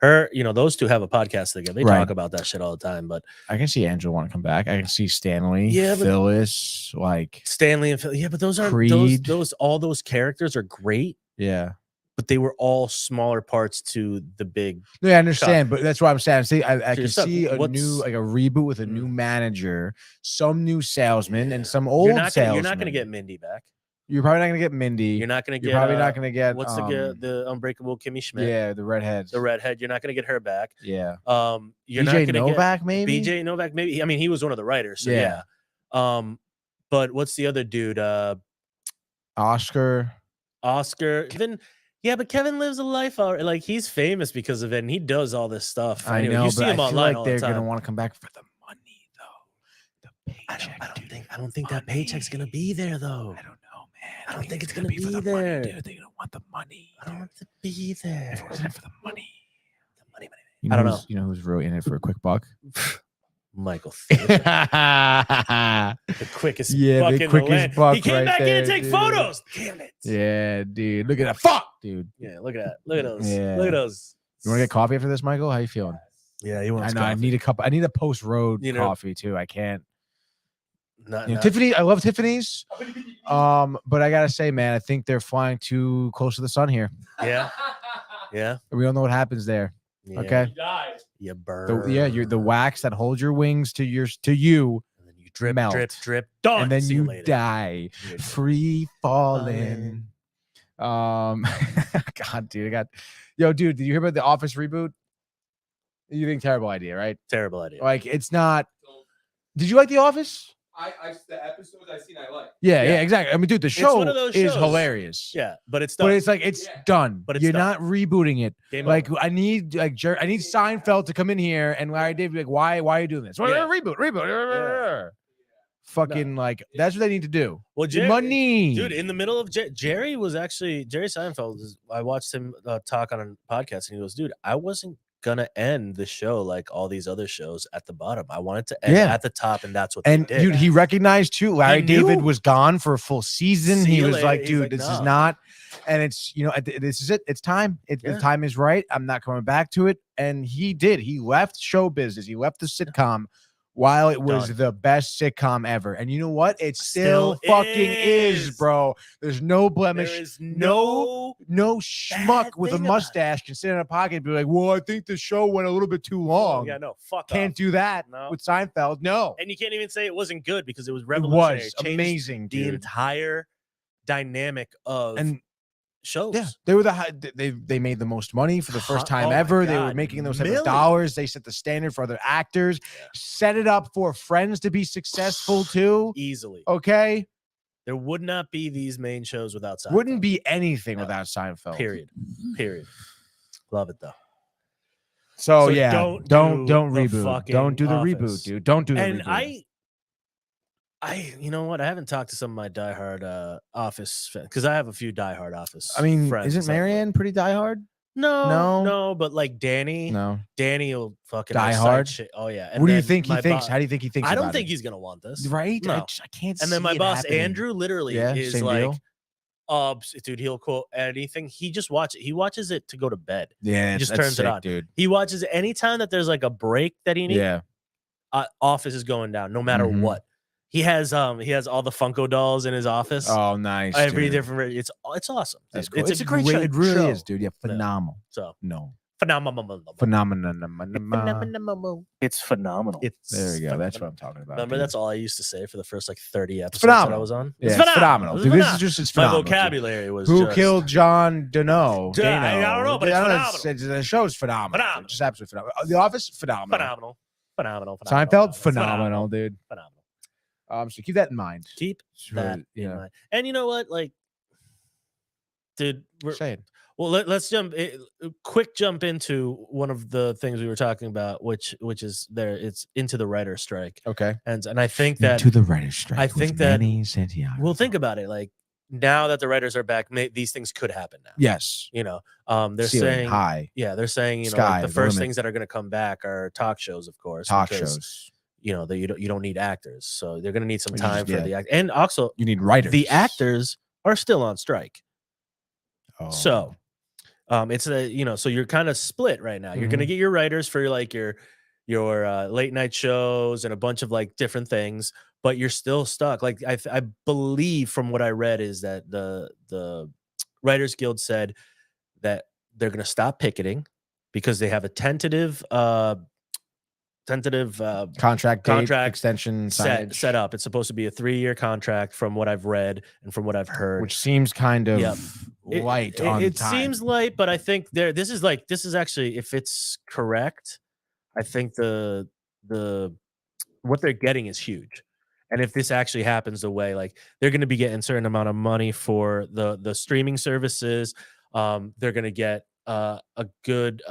Speaker 2: Her, those two have a podcast together. They talk about that shit all the time. But
Speaker 1: I can see Angela want to come back. I can see Stanley, Phyllis, like
Speaker 2: Stanley and Phyllis. Yeah, but those aren't
Speaker 1: Creed.
Speaker 2: all those characters are great.
Speaker 1: Yeah.
Speaker 2: But they were all smaller parts to the big.
Speaker 1: Yeah, I understand, but that's what I'm saying. I can
Speaker 2: yourself,
Speaker 1: see a new, like a reboot with a new manager, some new salesman, and some old salesman.
Speaker 2: You're not going to get Mindy back.
Speaker 1: You're probably not going to get Mindy.
Speaker 2: You're not going to get.
Speaker 1: You're probably not going to get.
Speaker 2: What's the Unbreakable Kimmy Schmidt?
Speaker 1: Yeah, the redhead.
Speaker 2: The redhead. You're not going to get her back.
Speaker 1: Yeah.
Speaker 2: You're
Speaker 1: BJ
Speaker 2: not going to
Speaker 1: Novak,
Speaker 2: get
Speaker 1: maybe.
Speaker 2: BJ Novak, maybe. I mean, he was one of the writers. So yeah. But what's the other dude?
Speaker 1: Oscar.
Speaker 2: Then. Yeah, but Kevin lives a life like he's famous because of it, and he does all this stuff.
Speaker 1: I
Speaker 2: anyway,
Speaker 1: know,
Speaker 2: you see
Speaker 1: but
Speaker 2: him
Speaker 1: I feel
Speaker 2: online
Speaker 1: like
Speaker 2: all
Speaker 1: they're
Speaker 2: the time.
Speaker 1: gonna want to come back for the money, though. The paycheck.
Speaker 2: I don't think that paycheck's gonna be there, though.
Speaker 1: I don't know, man.
Speaker 2: I don't think it's gonna be
Speaker 1: for the
Speaker 2: there.
Speaker 1: Money, dude. They're gonna want the money.
Speaker 2: I don't want it to be there.
Speaker 1: If it wasn't for the money.
Speaker 2: Money.
Speaker 1: I don't know. You know who's really in it for a quick buck?
Speaker 2: Michael. The quickest buck in the land.
Speaker 1: Buck
Speaker 2: he came
Speaker 1: right
Speaker 2: back
Speaker 1: there,
Speaker 2: in and take
Speaker 1: dude.
Speaker 2: photos. Damn it.
Speaker 1: Yeah, dude. Look at that. Fuck, dude.
Speaker 2: Yeah, look at that. Look at those.
Speaker 1: Yeah.
Speaker 2: Look at those.
Speaker 1: You want to get coffee after this, Michael? How you feeling?
Speaker 2: Yeah, he wants
Speaker 1: I know.
Speaker 2: coffee.
Speaker 1: I need a cup. I need a post-road coffee too. I can't.
Speaker 2: Not.
Speaker 1: Tiffany. I love Tiffany's. But I gotta say, man, I think they're flying too close to the sun here.
Speaker 2: Yeah. Yeah.
Speaker 1: We don't know what happens there.
Speaker 2: Yeah.
Speaker 1: Okay.
Speaker 2: You burn.
Speaker 1: You're the wax that holds your wings to you.
Speaker 2: And then you drip,
Speaker 1: melt.
Speaker 2: drip. Done.
Speaker 1: And then
Speaker 2: See
Speaker 1: you
Speaker 2: later.
Speaker 1: die, free falling. God, dude, dude, did you hear about the Office reboot? You think terrible idea, right?
Speaker 2: Terrible idea.
Speaker 1: Like, it's not. Did you like The Office?
Speaker 17: The episodes I've seen, I like.
Speaker 1: Yeah, exactly. I mean, dude, the show
Speaker 2: one of those
Speaker 1: is
Speaker 2: shows.
Speaker 1: hilarious.
Speaker 2: Yeah, but it's done.
Speaker 1: But it's like it's done.
Speaker 2: But it's
Speaker 1: you're
Speaker 2: done.
Speaker 1: not rebooting it.
Speaker 2: Game
Speaker 1: like
Speaker 2: over.
Speaker 1: I need Seinfeld to come in here and Larry David be like, why are you doing this? Well, reboot. Fucking like that's what they need to do.
Speaker 2: Well,
Speaker 1: money,
Speaker 2: dude. In the middle of Jerry Seinfeld. I watched him talk on a podcast, and he goes, "Dude, I wasn't gonna end the show like all these other shows at the bottom. I wanted to end at the top, and that's what they did."
Speaker 1: Dude, he recognized too. Larry David was gone for a full season.
Speaker 2: See
Speaker 1: He
Speaker 2: you
Speaker 1: was
Speaker 2: later.
Speaker 1: like,
Speaker 2: He's
Speaker 1: "Dude,
Speaker 2: like,
Speaker 1: this
Speaker 2: no.
Speaker 1: is not." And it's this is it. It's time. The time is right. I'm not coming back to it. And he did. He left show business. He left the sitcom. While it was the best sitcom ever. And you know what? It still fucking is, bro. There's no blemish.
Speaker 2: There is no
Speaker 1: schmuck with a mustache can sit in a pocket and be like, well, I think the show went a little bit too long.
Speaker 2: Yeah, no, fuck
Speaker 1: Can't
Speaker 2: off.
Speaker 1: do that
Speaker 2: No.
Speaker 1: with Seinfeld. No.
Speaker 2: And you can't even say it wasn't good because it was
Speaker 1: It
Speaker 2: revolutionary.
Speaker 1: was
Speaker 2: Changed
Speaker 1: amazing,
Speaker 2: the
Speaker 1: dude.
Speaker 2: entire dynamic of shows.
Speaker 1: Yeah, they were they made the most money for the first time
Speaker 2: Oh my
Speaker 1: ever. They were
Speaker 2: God,
Speaker 1: making those type
Speaker 2: millions.
Speaker 1: of dollars. They set the standard for other actors. Set it up for Friends to be successful too.
Speaker 2: Easily.
Speaker 1: Okay.
Speaker 2: There would not be these main shows without Seinfeld.
Speaker 1: Wouldn't be anything without Seinfeld.
Speaker 2: Period. Love it though.
Speaker 1: So
Speaker 2: So
Speaker 1: yeah,
Speaker 2: don't
Speaker 1: don't
Speaker 2: do the
Speaker 1: reboot.
Speaker 2: fucking
Speaker 1: Don't do the
Speaker 2: Office.
Speaker 1: reboot, dude. Don't do the
Speaker 2: And
Speaker 1: reboot.
Speaker 2: you know what? I haven't talked to some of my diehard Office fans because I have a few diehard Office.
Speaker 1: I mean,
Speaker 2: friends.
Speaker 1: isn't Marianne pretty diehard?
Speaker 2: No, but like Danny,
Speaker 1: No.
Speaker 2: Danny will fucking
Speaker 1: Die
Speaker 2: recite
Speaker 1: Hard?
Speaker 2: shit. Oh yeah.
Speaker 1: What do you
Speaker 2: then
Speaker 1: think he
Speaker 2: my
Speaker 1: thinks?
Speaker 2: boss-
Speaker 1: How do you think he thinks?
Speaker 2: I don't
Speaker 1: about
Speaker 2: think
Speaker 1: it?
Speaker 2: he's gonna want this,
Speaker 1: Right?
Speaker 2: No.
Speaker 1: I can't.
Speaker 2: And then
Speaker 1: see
Speaker 2: my
Speaker 1: it
Speaker 2: boss
Speaker 1: happening.
Speaker 2: Andrew literally
Speaker 1: Yeah,
Speaker 2: is
Speaker 1: same
Speaker 2: like,
Speaker 1: deal.
Speaker 2: dude, he'll quote anything. He just watches. He watches it to go to bed.
Speaker 1: Yeah,
Speaker 2: he just
Speaker 1: that's
Speaker 2: turns
Speaker 1: sick,
Speaker 2: it on,
Speaker 1: dude.
Speaker 2: He watches it anytime that there's like a break that he needs.
Speaker 1: Yeah.
Speaker 2: Office is going down, no matter
Speaker 1: Mhm.
Speaker 2: what. He has all the Funko dolls in his office.
Speaker 1: Oh, nice.
Speaker 2: Every
Speaker 1: dude.
Speaker 2: different. It's awesome.
Speaker 1: That's
Speaker 2: dude.
Speaker 1: cool. It's a great show. It really is, dude. Yeah,
Speaker 2: Yeah.
Speaker 1: phenomenal.
Speaker 2: So
Speaker 1: no.
Speaker 2: Phenomenal.
Speaker 3: It's phenomenal.
Speaker 1: There we go. That's what I'm talking about.
Speaker 2: Remember,
Speaker 1: dude.
Speaker 2: that's all I used to say for the first like 30 episodes
Speaker 1: phenomenal.
Speaker 2: that I was on.
Speaker 1: Yeah, it's phenomenal. Dude, this is just it's phenomenal.
Speaker 2: My vocabulary was
Speaker 1: Who
Speaker 2: just...
Speaker 1: killed John Dono?
Speaker 2: I don't know, but it's phenomenal.
Speaker 1: The show's phenomenal. Just absolutely phenomenal. The Office, phenomenal.
Speaker 2: Phenomenal.
Speaker 1: Seinfeld, phenomenal, dude.
Speaker 2: Phenomenal.
Speaker 1: So keep that in mind.
Speaker 2: Keep that in mind. And you know what? Like, dude, well, let's quick jump into one of the things we were talking about, which is there. It's into the writer's strike.
Speaker 1: Okay.
Speaker 2: And I think that
Speaker 1: into the writer's strike.
Speaker 2: I think that we'll think about it. Like now that the writers are back, these things could happen now.
Speaker 1: Yes.
Speaker 2: You know, they're
Speaker 1: Ceiling
Speaker 2: saying
Speaker 1: high.
Speaker 2: Yeah, they're saying
Speaker 1: Sky,
Speaker 2: like the first things that are going to come back are talk shows, of course.
Speaker 1: Talk
Speaker 2: because,
Speaker 1: shows.
Speaker 2: You know, you don't need actors, so they're going to need some time for the act. And also,
Speaker 1: you need writers.
Speaker 2: The actors are still on strike.
Speaker 1: Oh.
Speaker 2: So, it's so you're kind of split right now. You're going to get your writers for like your late night shows and a bunch of like different things, but you're still stuck. Like I believe from what I read is that the Writers Guild said that they're going to stop picketing because they have a tentative
Speaker 1: contract extension
Speaker 2: set up. It's supposed to be a 3-year contract from what I've read and from what I've heard,
Speaker 1: which seems kind of light on
Speaker 2: it
Speaker 1: time.
Speaker 2: Seems light, but I think this is actually, if it's correct, I think the what they're getting is huge. And if this actually happens the way, like they're going to be getting a certain amount of money for the streaming services, they're going to get a good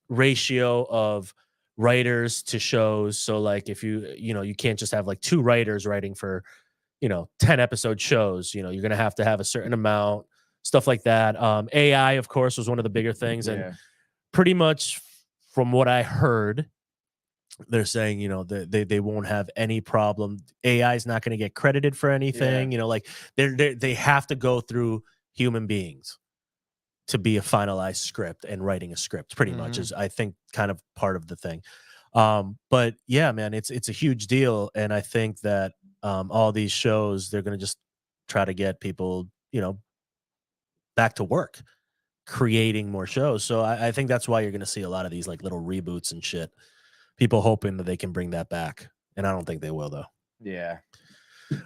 Speaker 2: ratio of writers to shows. So like if you can't just have like 2 writers writing for 10 episode shows, you're going to have a certain amount, stuff like that. AI, of course, was one of the bigger things. And pretty much from what I heard, they're saying, they won't have any problem. AI is not going to get credited for anything. Like they have to go through human beings to be a finalized script, and writing a script pretty much is, I think, kind of part of the thing. But yeah, man, it's a huge deal. And I think that all these shows, they're going to just try to get people, back to work, creating more shows. So I think that's why you're going to see a lot of these like little reboots and shit. People hoping that they can bring that back. And I don't think they will, though.
Speaker 1: Yeah.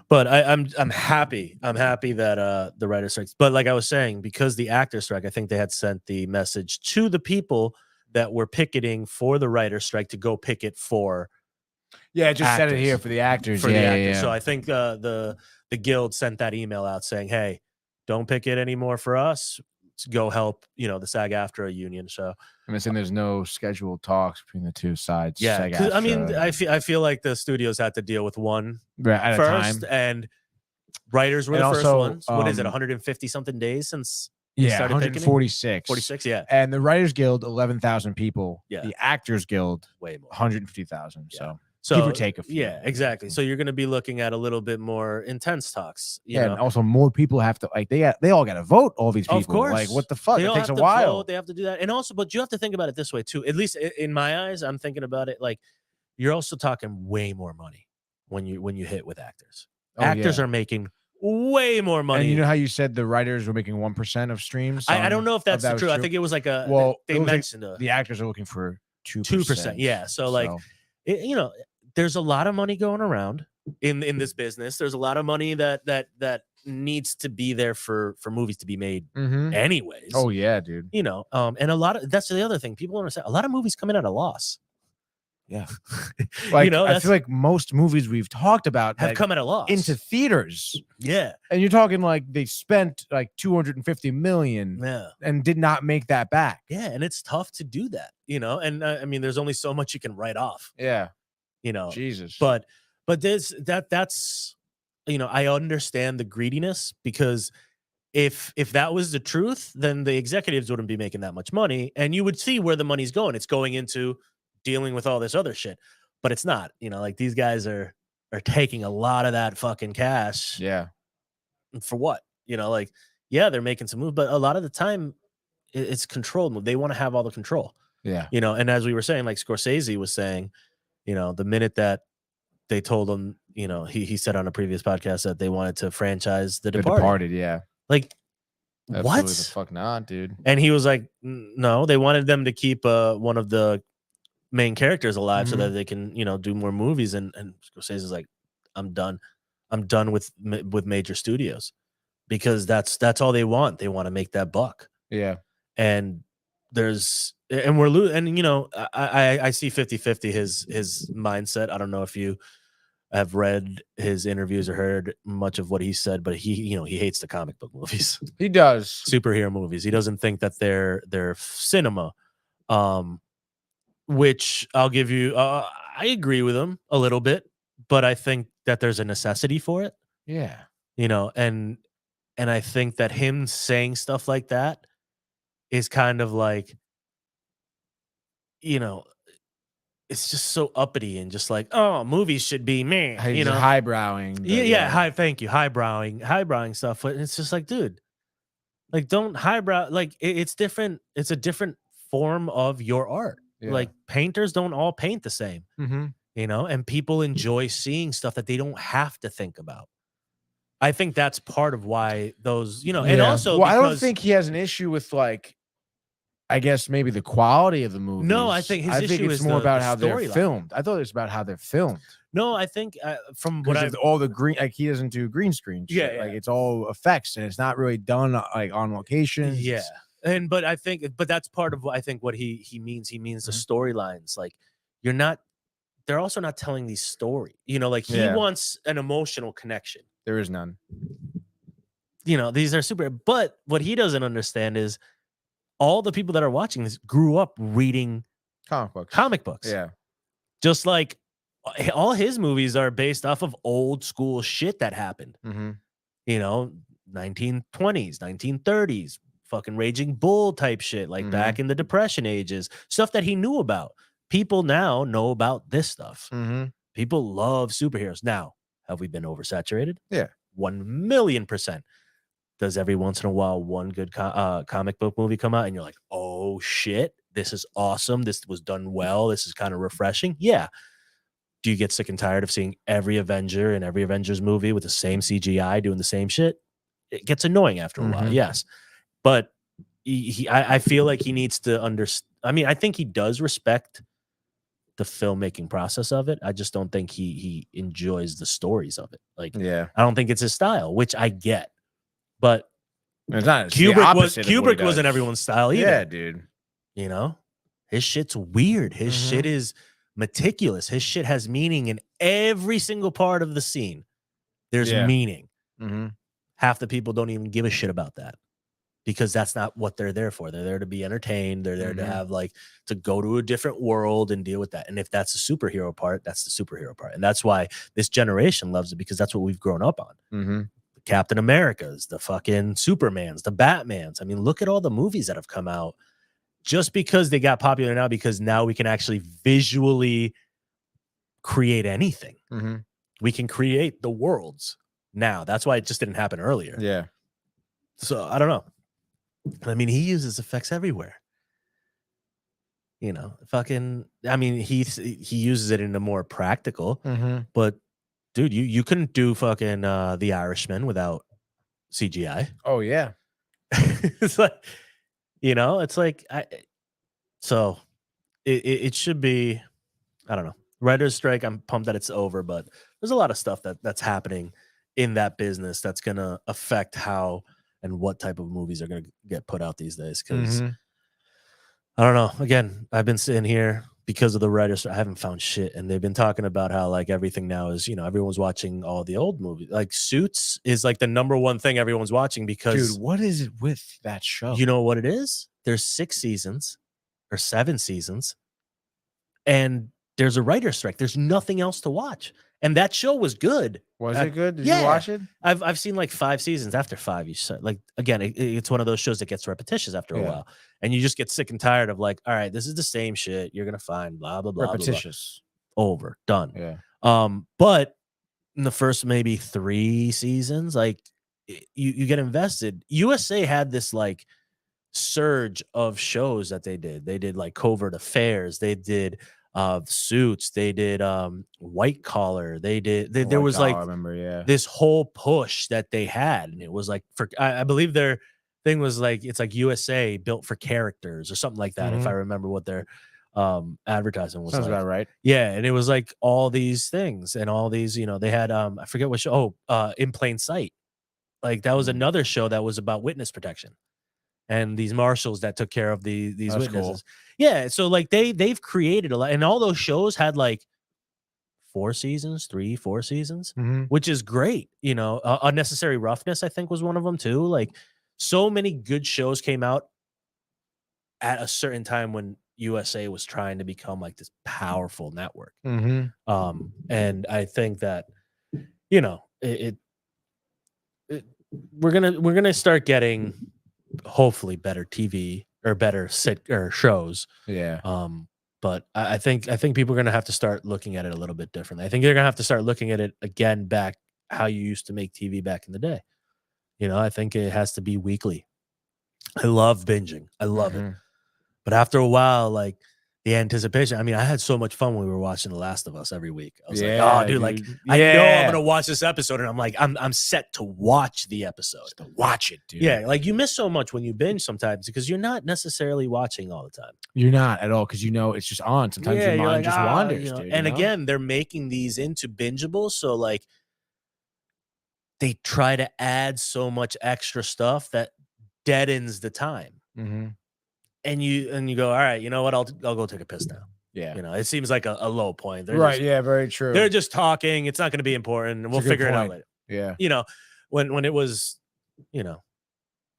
Speaker 2: But I'm happy. I'm happy that the writer strikes. But like I was saying, because the actor strike, I think they had sent the message to the people that were picketing for the writer strike to go picket for.
Speaker 1: Yeah, it just said it here for the actors. Yeah.
Speaker 2: So I think the guild sent that email out saying, "Hey, don't picket anymore for us. Let's go help the SAG-AFTRA union." So
Speaker 1: I'm assuming there's no scheduled talks between the two sides.
Speaker 2: Yeah, I mean, I feel like the studios had to deal with one
Speaker 1: at
Speaker 2: first,
Speaker 1: a time,
Speaker 2: and writers were the first ones. What is it? 150 something days since.
Speaker 1: Yeah, 146.
Speaker 2: 46, yeah.
Speaker 1: And the Writers Guild, 11,000 people.
Speaker 2: Yeah.
Speaker 1: The Actors Guild,
Speaker 2: way more,
Speaker 1: 150,000.
Speaker 2: Yeah.
Speaker 1: So give or take a few.
Speaker 2: Yeah, exactly. So you're going to be looking at a little bit more intense talks. You know?
Speaker 1: And also more people have to they all got to vote. All these people,
Speaker 2: of course.
Speaker 1: Like what the fuck?
Speaker 2: It
Speaker 1: takes a while.
Speaker 2: Vote, they have to do that, and also, but you have to think about it this way too. At least in my eyes, I'm thinking about it like you're also talking way more money when you hit with actors. Actors are making way more money.
Speaker 1: And you know how you said the writers were making 1% of streams?
Speaker 2: I don't know if that's true. I think it was like they mentioned
Speaker 1: the actors are looking for
Speaker 2: 2%. Yeah. So like, there's a lot of money going around in this business. There's a lot of money that needs to be there for movies to be made anyways.
Speaker 1: Oh yeah, dude.
Speaker 2: And a lot of, that's the other thing people understand. A lot of movies come in at a loss.
Speaker 1: Yeah. Like, I feel like most movies we've talked about
Speaker 2: have come at a loss
Speaker 1: into theaters.
Speaker 2: Yeah.
Speaker 1: And you're talking like they spent like 250 million and did not make that back.
Speaker 2: Yeah. And it's tough to do that, and I mean, there's only so much you can write off.
Speaker 1: Yeah.
Speaker 2: Jesus. But that's I understand the greediness, because if that was the truth, then the executives wouldn't be making that much money, and you would see where the money's going. It's going into dealing with all this other shit, but it's not. Like these guys are taking a lot of that fucking cash.
Speaker 1: Yeah.
Speaker 2: For what? They're making some moves, but a lot of the time it's controlled. They want to have all the control.
Speaker 1: Yeah.
Speaker 2: And as we were saying, like Scorsese was saying, the minute that they told him, he said on a previous podcast that they wanted to franchise The Departed.
Speaker 1: Yeah.
Speaker 2: Like,
Speaker 1: Absolutely
Speaker 2: what?
Speaker 1: the fuck not, dude.
Speaker 2: And he was like, no, they wanted them to keep one of the main characters alive so that they can, do more movies. And Scorsese's like, I'm done. I'm done with major studios because that's all they want. They want to make that buck.
Speaker 1: Yeah.
Speaker 2: And we're losing. And, I see 50-50 his mindset. I don't know if you have read his interviews or heard much of what he said, but he hates the comic book movies.
Speaker 1: He does.
Speaker 2: Superhero movies. He doesn't think that they're cinema. Which I'll give you. I agree with him a little bit, but I think that there's a necessity for it.
Speaker 1: Yeah.
Speaker 2: And I think that him saying stuff like that is kind of like, it's just so uppity and just like, oh, movies should be me.
Speaker 1: Highbrowing.
Speaker 2: Thank you. Highbrowing stuff. But it's just like, dude, like don't highbrow. Like it's different. It's a different form of your art.
Speaker 1: Yeah.
Speaker 2: Like painters don't all paint the same, and people enjoy seeing stuff that they don't have to think about. I think that's part of why those, and also,
Speaker 1: I don't think he has an issue with like, I guess maybe the quality of the movie.
Speaker 2: No, I think his issue
Speaker 1: it's
Speaker 2: is
Speaker 1: more about
Speaker 2: the
Speaker 1: how they're
Speaker 2: storyline.
Speaker 1: filmed. I thought it was about how they're filmed.
Speaker 2: No, I think from what
Speaker 1: Because all the green, like he doesn't do green screen shit. Like it's all effects and it's not really done like on location.
Speaker 2: Yeah. But that's part of what I think what he means. He means the storylines. Like they're also not telling these stories. Like he wants an emotional connection.
Speaker 1: There is none.
Speaker 2: These are super. But what he doesn't understand is all the people that are watching this grew up reading comic books.
Speaker 1: Yeah.
Speaker 2: Just like all his movies are based off of old school shit that happened. 1920s, 1930s. Fucking Raging Bull type shit, like back in the Depression ages, stuff that he knew about. People now know about this stuff. People love superheroes. Now, have we been oversaturated?
Speaker 1: Yeah.
Speaker 2: 1,000,000%. Does every once in a while one good comic book movie come out and you're like, oh shit, this is awesome. This was done well. This is kind of refreshing. Yeah. Do you get sick and tired of seeing every Avenger in every Avengers movie with the same CGI doing the same shit? It gets annoying after a while. Yes. But I feel like he needs to understand. I mean, I think he does respect the filmmaking process of it. I just don't think he enjoys the stories of it. Like, I don't think it's his style, which I get. But
Speaker 1: it's not.
Speaker 2: Kubrick wasn't everyone's style either.
Speaker 1: Yeah, dude.
Speaker 2: His shit's weird. His shit is meticulous. His shit has meaning in every single part of the scene. There's meaning. Half the people don't even give a shit about that. Because that's not what they're there for. They're there to be entertained. They're there to have to go to a different world and deal with that. And if that's the superhero part, that's the superhero part. And that's why this generation loves it, because that's what we've grown up on. The Captain Americas, the fucking Supermans, the Batmans. I mean, look at all the movies that have come out just because they got popular now, because now we can actually visually create anything. We can create the worlds now. That's why it just didn't happen earlier.
Speaker 1: Yeah.
Speaker 2: So I don't know. I mean, he uses effects everywhere. He uses it in a more practical. But dude, you couldn't do fucking The Irishman without CGI.
Speaker 1: Oh yeah.
Speaker 2: It's like, it should be, I don't know. Writer's strike, I'm pumped that it's over, but there's a lot of stuff that's happening in that business that's gonna affect how and what type of movies are going to get put out these days. Because I don't know. Again, I've been sitting here because of the writers. I haven't found shit. And they've been talking about how like everything now is, everyone's watching all the old movies. Like Suits is like the number one thing everyone's watching because.
Speaker 1: Dude, what is it with that show?
Speaker 2: You know what it is? There's 6 seasons or 7 seasons. And there's a writer's strike. There's nothing else to watch. And that show was good.
Speaker 1: Was it good? Did you watch it?
Speaker 2: I've seen like 5 seasons. After 5, you said, like, again, it's one of those shows that gets repetitious after a while, and you just get sick and tired of like, all right, this is the same shit. You're gonna find blah blah blah.
Speaker 1: Repetitious.
Speaker 2: Blah, blah. Over. Done.
Speaker 1: Yeah.
Speaker 2: But in the first maybe 3 seasons, like you get invested. USA had this like surge of shows that they did. They did like Covert Affairs. They did Suits. They did White Collar. They did there was like,
Speaker 1: I remember,
Speaker 2: this whole push that they had, and it was like, for I believe their thing was like, it's like USA built for characters or something like that. If I remember what their advertisement was.
Speaker 1: Sounds
Speaker 2: like.
Speaker 1: about right.
Speaker 2: Yeah, and it was like all these things and all these, they had I forget what show. In Plain Sight. Like that was another show that was about witness protection and these marshals that took care of these witnesses. Cool. Yeah, so like they've created a lot, and all those shows had like 4 seasons, 4 seasons, which is great. Unnecessary Roughness, I think, was one of them too. Like so many good shows came out at a certain time when USA was trying to become like this powerful network. And I think that we're gonna start getting hopefully better TV or better shows.
Speaker 1: Yeah.
Speaker 2: But I think people are gonna have to start looking at it a little bit differently. I think they're gonna have to start looking at it again back how you used to make TV back in the day. I think it has to be weekly. I love binging. I love it. But after a while, like the anticipation. I mean, I had so much fun when we were watching The Last of Us every week. I was like, oh, dude, like I know I'm gonna watch this episode, and I'm like, I'm set to watch the episode.
Speaker 1: Just to watch it, dude.
Speaker 2: Yeah, like you miss so much when you binge sometimes because you're not necessarily watching all the time.
Speaker 1: You're not at all because it's just on. Sometimes your mind
Speaker 2: like,
Speaker 1: just wanders, dude.
Speaker 2: And again, they're making these into bingeable, so like they try to add so much extra stuff that deadens the time. And you go, all right, you know what? I'll go take a piss now.
Speaker 1: Yeah.
Speaker 2: It seems like a low point.
Speaker 1: Right. Yeah. Very true.
Speaker 2: They're just talking. It's not going to be important. We'll figure it out later.
Speaker 1: Yeah.
Speaker 2: When it was,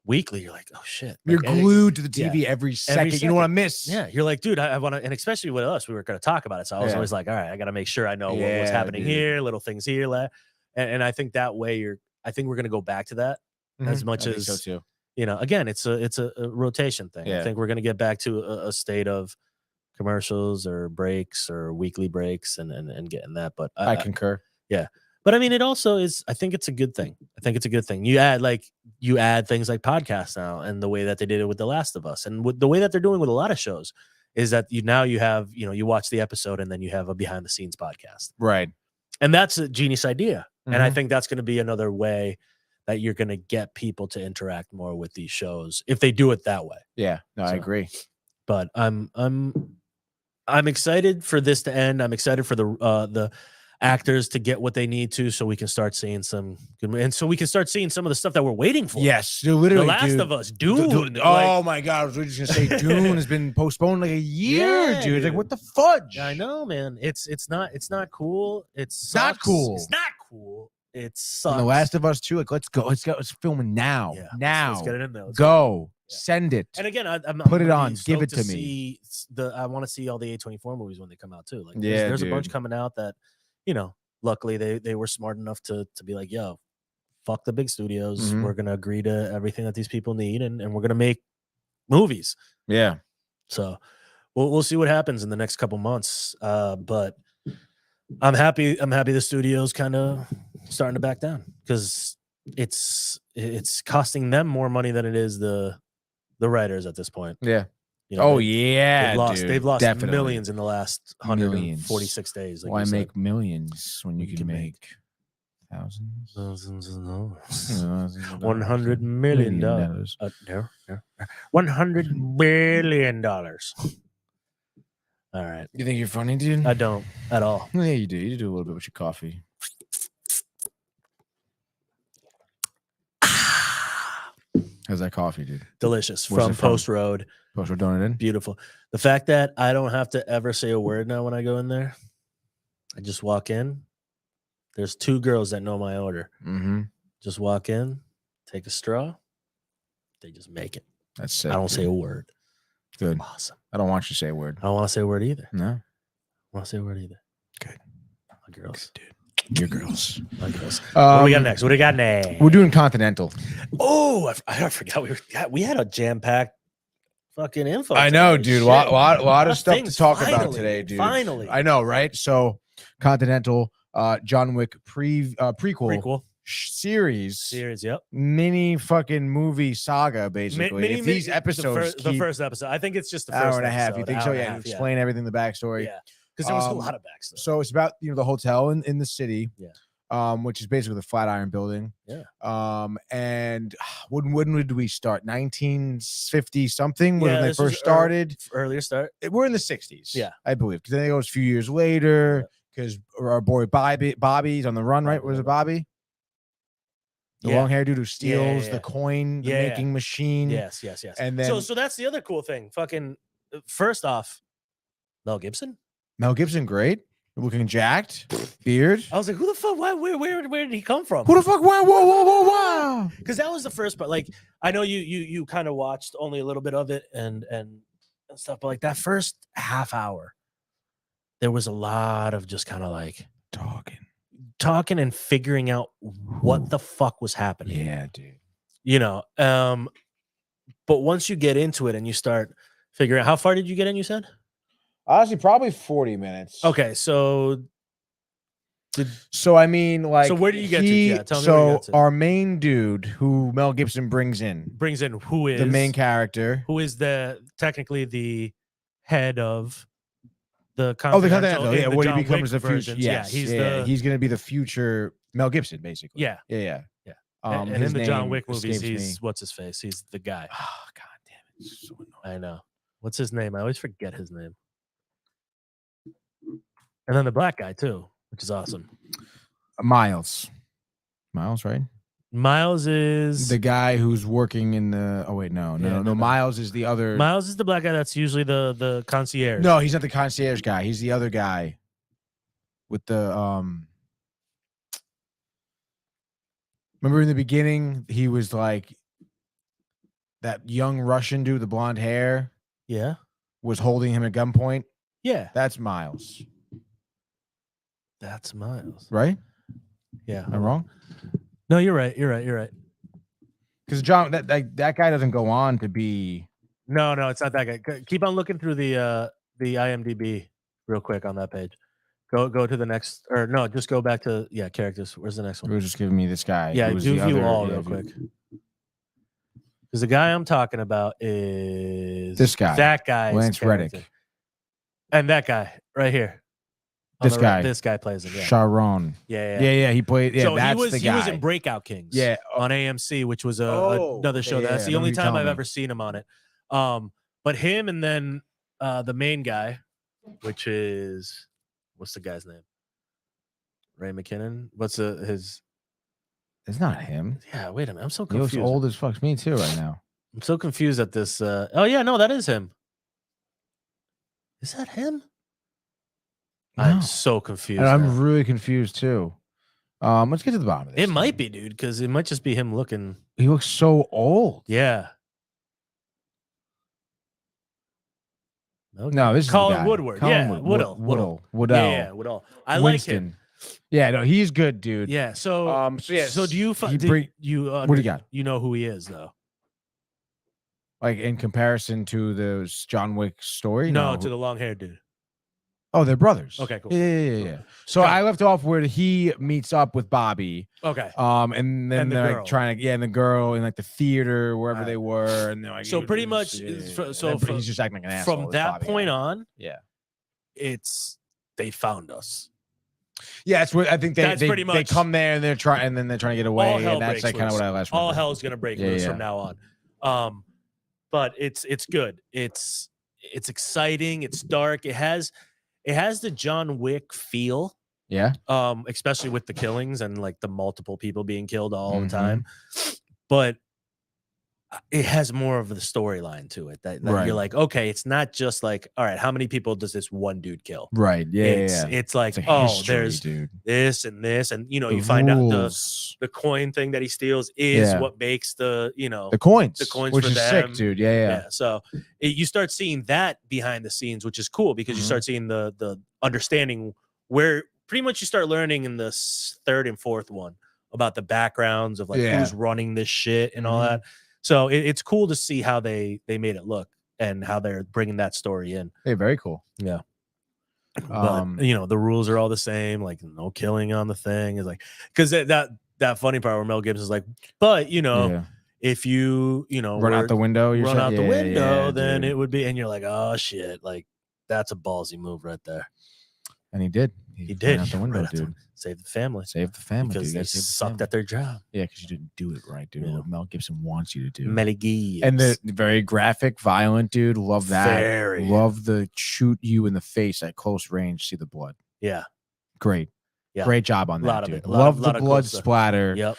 Speaker 2: weekly, you're like, oh shit.
Speaker 1: You're
Speaker 2: like,
Speaker 1: glued to the TV every second. You don't want to miss.
Speaker 2: Yeah. You're like, dude, I want to, and especially with us, we were going to talk about it. So I was always like, all right, I got to make sure I know what's happening here, little things here. And I think that way I think we're going to go back to that as much as
Speaker 1: so too.
Speaker 2: Again, it's a rotation thing. I think we're going to get back to a state of commercials or breaks or weekly breaks and getting that. But
Speaker 1: I concur.
Speaker 2: Yeah. But I mean, it also is, I think it's a good thing. You add things like podcasts now, and the way that they did it with The Last of Us, and with the way that they're doing with a lot of shows is that you have, you watch the episode and then you have a behind the scenes podcast.
Speaker 1: Right.
Speaker 2: And that's a genius idea. And I think that's going to be another way that you're going to get people to interact more with these shows if they do it that way.
Speaker 1: Yeah, no, I agree.
Speaker 2: But I'm excited for this to end. I'm excited for the actors to get what they need to, so we can start seeing some good, and so we can start seeing some of the stuff that we're waiting for.
Speaker 1: Yes, literally.
Speaker 2: The Last of Us, Dune.
Speaker 1: Oh my god, I was just gonna say Dune has been postponed like a year, dude. Like, what the fudge?
Speaker 2: I know, man. It's not cool. It's
Speaker 1: not cool.
Speaker 2: It's not cool. It sucks.
Speaker 1: And The Last of Us 2, like, let's go. Let's film it now.
Speaker 2: Yeah,
Speaker 1: now.
Speaker 2: let's get it in there.
Speaker 1: Go. Send it.
Speaker 2: And again, I'm
Speaker 1: put it on. Give it to me.
Speaker 2: I want to see all the A24 movies when they come out too. Like,
Speaker 1: yeah,
Speaker 2: there's a bunch coming out that, luckily they were smart enough to be like, yo, fuck the big studios. We're gonna agree to everything that these people need, and we're gonna make movies.
Speaker 1: Yeah.
Speaker 2: So we'll see what happens in the next couple months. But I'm happy the studio's kind of starting to back down, because it's costing them more money than it is the writers at this point.
Speaker 1: Yeah. They've
Speaker 2: lost
Speaker 1: definitely
Speaker 2: millions in the last 146 days. Like
Speaker 1: why make millions when you can make thousands of dollars?
Speaker 2: $100 million. No. $100 billion. All right.
Speaker 1: You think you're funny, dude?
Speaker 2: I don't at all.
Speaker 1: Yeah, you do. You do a little bit with your coffee. How's that coffee, dude?
Speaker 2: Delicious. From Post Road.
Speaker 1: Post Road Donut.
Speaker 2: Beautiful. The fact that I don't have to ever say a word now when I go in there. I just walk in. There's 2 girls that know my order. Just walk in, take a straw. They just make it.
Speaker 1: That's sick.
Speaker 2: I don't say a word.
Speaker 1: Good.
Speaker 2: Awesome.
Speaker 1: I don't want you to say a word.
Speaker 2: I don't want to say a word either.
Speaker 1: No.
Speaker 2: I want to say a word either.
Speaker 1: Good.
Speaker 2: My girls.
Speaker 1: Good, dude. Your girls.
Speaker 2: My girls. What do we got next?
Speaker 1: We're doing Continental.
Speaker 2: Oh, I forgot we had a jam-packed fucking info.
Speaker 1: I know, dude. A lot of stuff to talk
Speaker 2: finally,
Speaker 1: about today, dude.
Speaker 2: Finally.
Speaker 1: I know, right? So Continental, John Wick prequel series,
Speaker 2: yep.
Speaker 1: Mini fucking movie saga, basically. If these episodes
Speaker 2: the first episode. I think it's just the first
Speaker 1: hour and a half.
Speaker 2: episode,
Speaker 1: You think so? Yeah. Explain everything, the backstory.
Speaker 2: Yeah. Because there was a lot of backstory.
Speaker 1: So it's about the hotel in the city.
Speaker 2: Yeah.
Speaker 1: which is basically the Flatiron Building.
Speaker 2: Yeah.
Speaker 1: And when did we start? 1950 something was when they
Speaker 2: this was
Speaker 1: first started.
Speaker 2: Earlier start.
Speaker 1: We're in the 60s.
Speaker 2: Yeah.
Speaker 1: I believe. Because then it goes a few years later. Because our boy Bobby's on the run, right? Was it Bobby? The long hair dude who steals the coin, the making machine.
Speaker 2: Yes.
Speaker 1: And then
Speaker 2: So that's the other cool thing. Fucking first off, Mel Gibson,
Speaker 1: great. Looking jacked, beard.
Speaker 2: I was like, who the fuck? Where did he come from?
Speaker 1: Who the fuck? Whoa.
Speaker 2: Because that was the first part. Like, I know you kind of watched only a little bit of it and stuff, but like that first half hour, there was a lot of just kind of like talking and figuring out what the fuck was happening.
Speaker 1: Yeah, dude.
Speaker 2: You know, but once you get into it and you start figuring out, how far did you get in? You said.
Speaker 1: Honestly, probably 40 minutes.
Speaker 2: Okay, so
Speaker 1: I mean, like,
Speaker 2: so where do you get to? Yeah, tell me where you got to.
Speaker 1: Our main dude, who Mel Gibson brings in,
Speaker 2: who is
Speaker 1: the main character,
Speaker 2: who is technically the head of the
Speaker 1: Continental.
Speaker 2: Continental.
Speaker 1: Yeah, what he
Speaker 2: John
Speaker 1: becomes
Speaker 2: Wick
Speaker 1: the future.
Speaker 2: versions.
Speaker 1: Yes,
Speaker 2: he's
Speaker 1: going to be the future Mel Gibson, basically.
Speaker 2: Yeah. And in the John Wick movies, he's what's his face? He's the guy.
Speaker 1: Oh god damn it! It's so annoying.
Speaker 2: I know. What's his name? I always forget his name. And then the black guy too, which is awesome.
Speaker 1: Miles, right?
Speaker 2: Miles is
Speaker 1: the guy who's working in the. Oh wait, no. Miles is the other.
Speaker 2: Miles is the black guy. That's usually the concierge.
Speaker 1: No, he's not the concierge guy. He's the other guy with the Remember in the beginning, he was like that young Russian dude, the blonde hair.
Speaker 2: Yeah,
Speaker 1: was holding him at gunpoint.
Speaker 2: Yeah,
Speaker 1: that's Miles.
Speaker 2: That's Miles,
Speaker 1: right?
Speaker 2: Yeah,
Speaker 1: am I wrong?
Speaker 2: No, you're right. You're right.
Speaker 1: Because John, that guy doesn't go on to be.
Speaker 2: No, it's not that guy. Keep on looking through the IMDb real quick on that page. Go to the next, or no, just go back to characters. Where's the next one?
Speaker 1: It was just giving me this guy.
Speaker 2: Yeah, do view all real quick. Because the guy I'm talking about is
Speaker 1: this guy.
Speaker 2: That guy,
Speaker 1: Lance Reddick,
Speaker 2: and that guy right here.
Speaker 1: This guy.
Speaker 2: This guy plays him. Yeah.
Speaker 1: Sharon.
Speaker 2: Yeah.
Speaker 1: He played. Yeah,
Speaker 2: so
Speaker 1: that's the guy.
Speaker 2: He was in Breakout Kings.
Speaker 1: Yeah,
Speaker 2: on AMC, which was another show. That's the only time I've ever seen him on it. But him and then the main guy, which is what's the guy's name? Ray McKinnon. What's his?
Speaker 1: It's not him.
Speaker 2: Yeah, wait a minute. I'm so
Speaker 1: He
Speaker 2: confused.
Speaker 1: looks old as fuck. Me too, right now.
Speaker 2: I'm so confused at this. Oh yeah, no, that is him. Is that him? No. I'm so confused.
Speaker 1: And I'm really confused too. Let's get to the bottom of this.
Speaker 2: It might be, dude, because it might just be him looking.
Speaker 1: He looks so old.
Speaker 2: Yeah.
Speaker 1: No, this is
Speaker 2: Colin Woodward.
Speaker 1: Woodall.
Speaker 2: Yeah, Woodall. I like him.
Speaker 1: Yeah, no, he's good, dude.
Speaker 2: Yeah. So, so do you? What do you got? You know who he is, though.
Speaker 1: Like in comparison to the John Wick story?
Speaker 2: No, to the long-haired dude.
Speaker 1: Oh, they're brothers.
Speaker 2: Okay, cool.
Speaker 1: Yeah. So I left off where he meets up with Bobby.
Speaker 2: Okay.
Speaker 1: And then they're like trying to, and the girl in like the theater, wherever they were, and they're like,
Speaker 2: so pretty much,
Speaker 1: he's just acting like an asshole.
Speaker 2: From that point on,
Speaker 1: it's
Speaker 2: they found us.
Speaker 1: Yeah, it's what I think
Speaker 2: that's pretty much.
Speaker 1: They come there and they're trying to get away, and that's like kind of what I last.
Speaker 2: All hell's gonna break loose from now on. But it's good. It's exciting. It's dark. It has the John Wick feel.
Speaker 1: Yeah.
Speaker 2: Especially with the killings and like the multiple people being killed all the time. But it has more of the storyline to it that you're like, okay, it's not just like, all right, how many people does this one dude kill?
Speaker 1: Right. Yeah.
Speaker 2: It's like,
Speaker 1: history,
Speaker 2: there's
Speaker 1: dude.
Speaker 2: this and this, and
Speaker 1: The
Speaker 2: you find out
Speaker 1: rules.
Speaker 2: the coin thing that he steals is what makes the
Speaker 1: coins,
Speaker 2: for
Speaker 1: which is
Speaker 2: them.
Speaker 1: sick, dude. Yeah.
Speaker 2: So you start seeing that behind the scenes, which is cool because you start seeing the understanding where pretty much you start learning in the third and fourth one about the backgrounds of like who's running this shit and all that. So it's cool to see how they made it look and how they're bringing that story in.
Speaker 1: Hey, very cool.
Speaker 2: Yeah. But, the rules are all the same, like no killing on the thing is like, because that funny part where Mel Gibson's like, but if you
Speaker 1: run out the window,
Speaker 2: then it would be, and you're like, oh shit, like that's a ballsy move right there.
Speaker 1: And he did.
Speaker 2: He did.
Speaker 1: Went out the window, dude.
Speaker 2: Save the family.
Speaker 1: Save the family,
Speaker 2: because
Speaker 1: dude.
Speaker 2: they sucked at their job.
Speaker 1: Yeah, because you didn't do it right, dude.
Speaker 2: Yeah.
Speaker 1: What Mel Gibson wants you to do.
Speaker 2: Mel Gibbs.
Speaker 1: And the very graphic, violent, dude. Love that.
Speaker 2: Very.
Speaker 1: Love the shoot you in the face at close range, see the blood.
Speaker 2: Yeah.
Speaker 1: Great.
Speaker 2: Yeah.
Speaker 1: Great job on that, dude.
Speaker 2: Of it.
Speaker 1: Love the
Speaker 2: lot of cool
Speaker 1: blood
Speaker 2: stuff.
Speaker 1: splatter.
Speaker 2: Yep.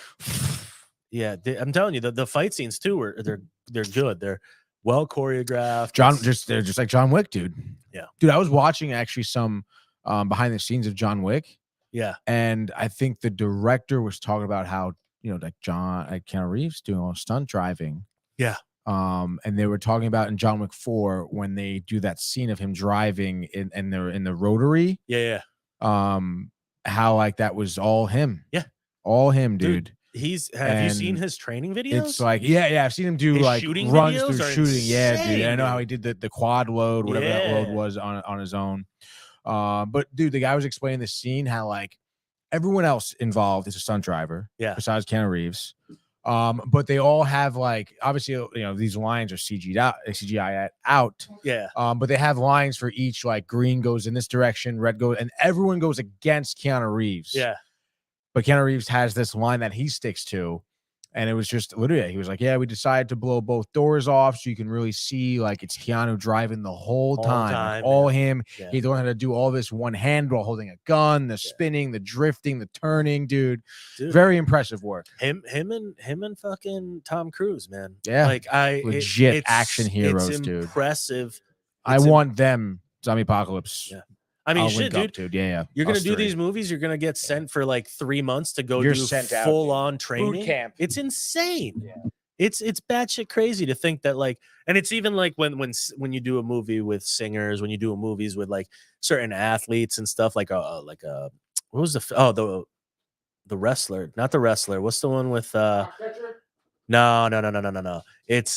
Speaker 2: Yeah, I'm telling you, the fight scenes too are they're good. They're well choreographed.
Speaker 1: They're just like John Wick, dude.
Speaker 2: Yeah.
Speaker 1: Dude, I was watching actually some behind the scenes of John Wick.
Speaker 2: Yeah.
Speaker 1: And I think the director was talking about how, like Keanu Reeves doing all stunt driving.
Speaker 2: Yeah.
Speaker 1: And they were talking about in John Wick 4 when they do that scene of him driving and they're in the rotary.
Speaker 2: Yeah.
Speaker 1: How like that was all him.
Speaker 2: Yeah.
Speaker 1: All him, dude.
Speaker 2: Have you seen his training videos?
Speaker 1: It's like, yeah, I've seen him do
Speaker 2: His
Speaker 1: like
Speaker 2: shooting
Speaker 1: runs
Speaker 2: videos
Speaker 1: through
Speaker 2: are
Speaker 1: shooting. Yeah, dude.
Speaker 2: insane,
Speaker 1: And I know how he
Speaker 2: dude.
Speaker 1: did the quad load, whatever that load
Speaker 2: Yeah.
Speaker 1: was on his own. But dude, the guy was explaining the scene how like everyone else involved is a stunt driver, besides Keanu Reeves. But they all have like obviously these lines are CGI out.
Speaker 2: Yeah.
Speaker 1: But they have lines for each, like green goes in this direction, red goes, and everyone goes against Keanu Reeves.
Speaker 2: Yeah.
Speaker 1: But Keanu Reeves has this line that he sticks to. And it was just literally, he was like, yeah, we decided to blow both doors off so you can really see like it's Keanu driving the whole time. Like, all him.
Speaker 2: Yeah.
Speaker 1: He learned how to do all this one hand while holding a gun, the spinning, the drifting, the turning, dude. Very impressive work.
Speaker 2: Him and fucking Tom Cruise, man.
Speaker 1: Yeah.
Speaker 2: Like
Speaker 1: legit
Speaker 2: it's
Speaker 1: action heroes, dude.
Speaker 2: Impressive.
Speaker 1: I want them, Zombie Apocalypse.
Speaker 2: Yeah. I mean,
Speaker 1: I'll
Speaker 2: shit,
Speaker 1: link up,
Speaker 2: dude.
Speaker 1: Yeah.
Speaker 2: You're gonna
Speaker 1: Us
Speaker 2: do
Speaker 1: three.
Speaker 2: these movies. You're gonna get sent for like 3 months to go
Speaker 1: You're
Speaker 2: do
Speaker 1: sent out,
Speaker 2: full on training.
Speaker 1: Boot camp.
Speaker 2: It's insane. Yeah. It's batshit crazy to think that like, and it's even like when you do a movie with singers, when you do movies with like certain athletes and stuff, like what was the wrestler, not the wrestler. What's the one with No. It's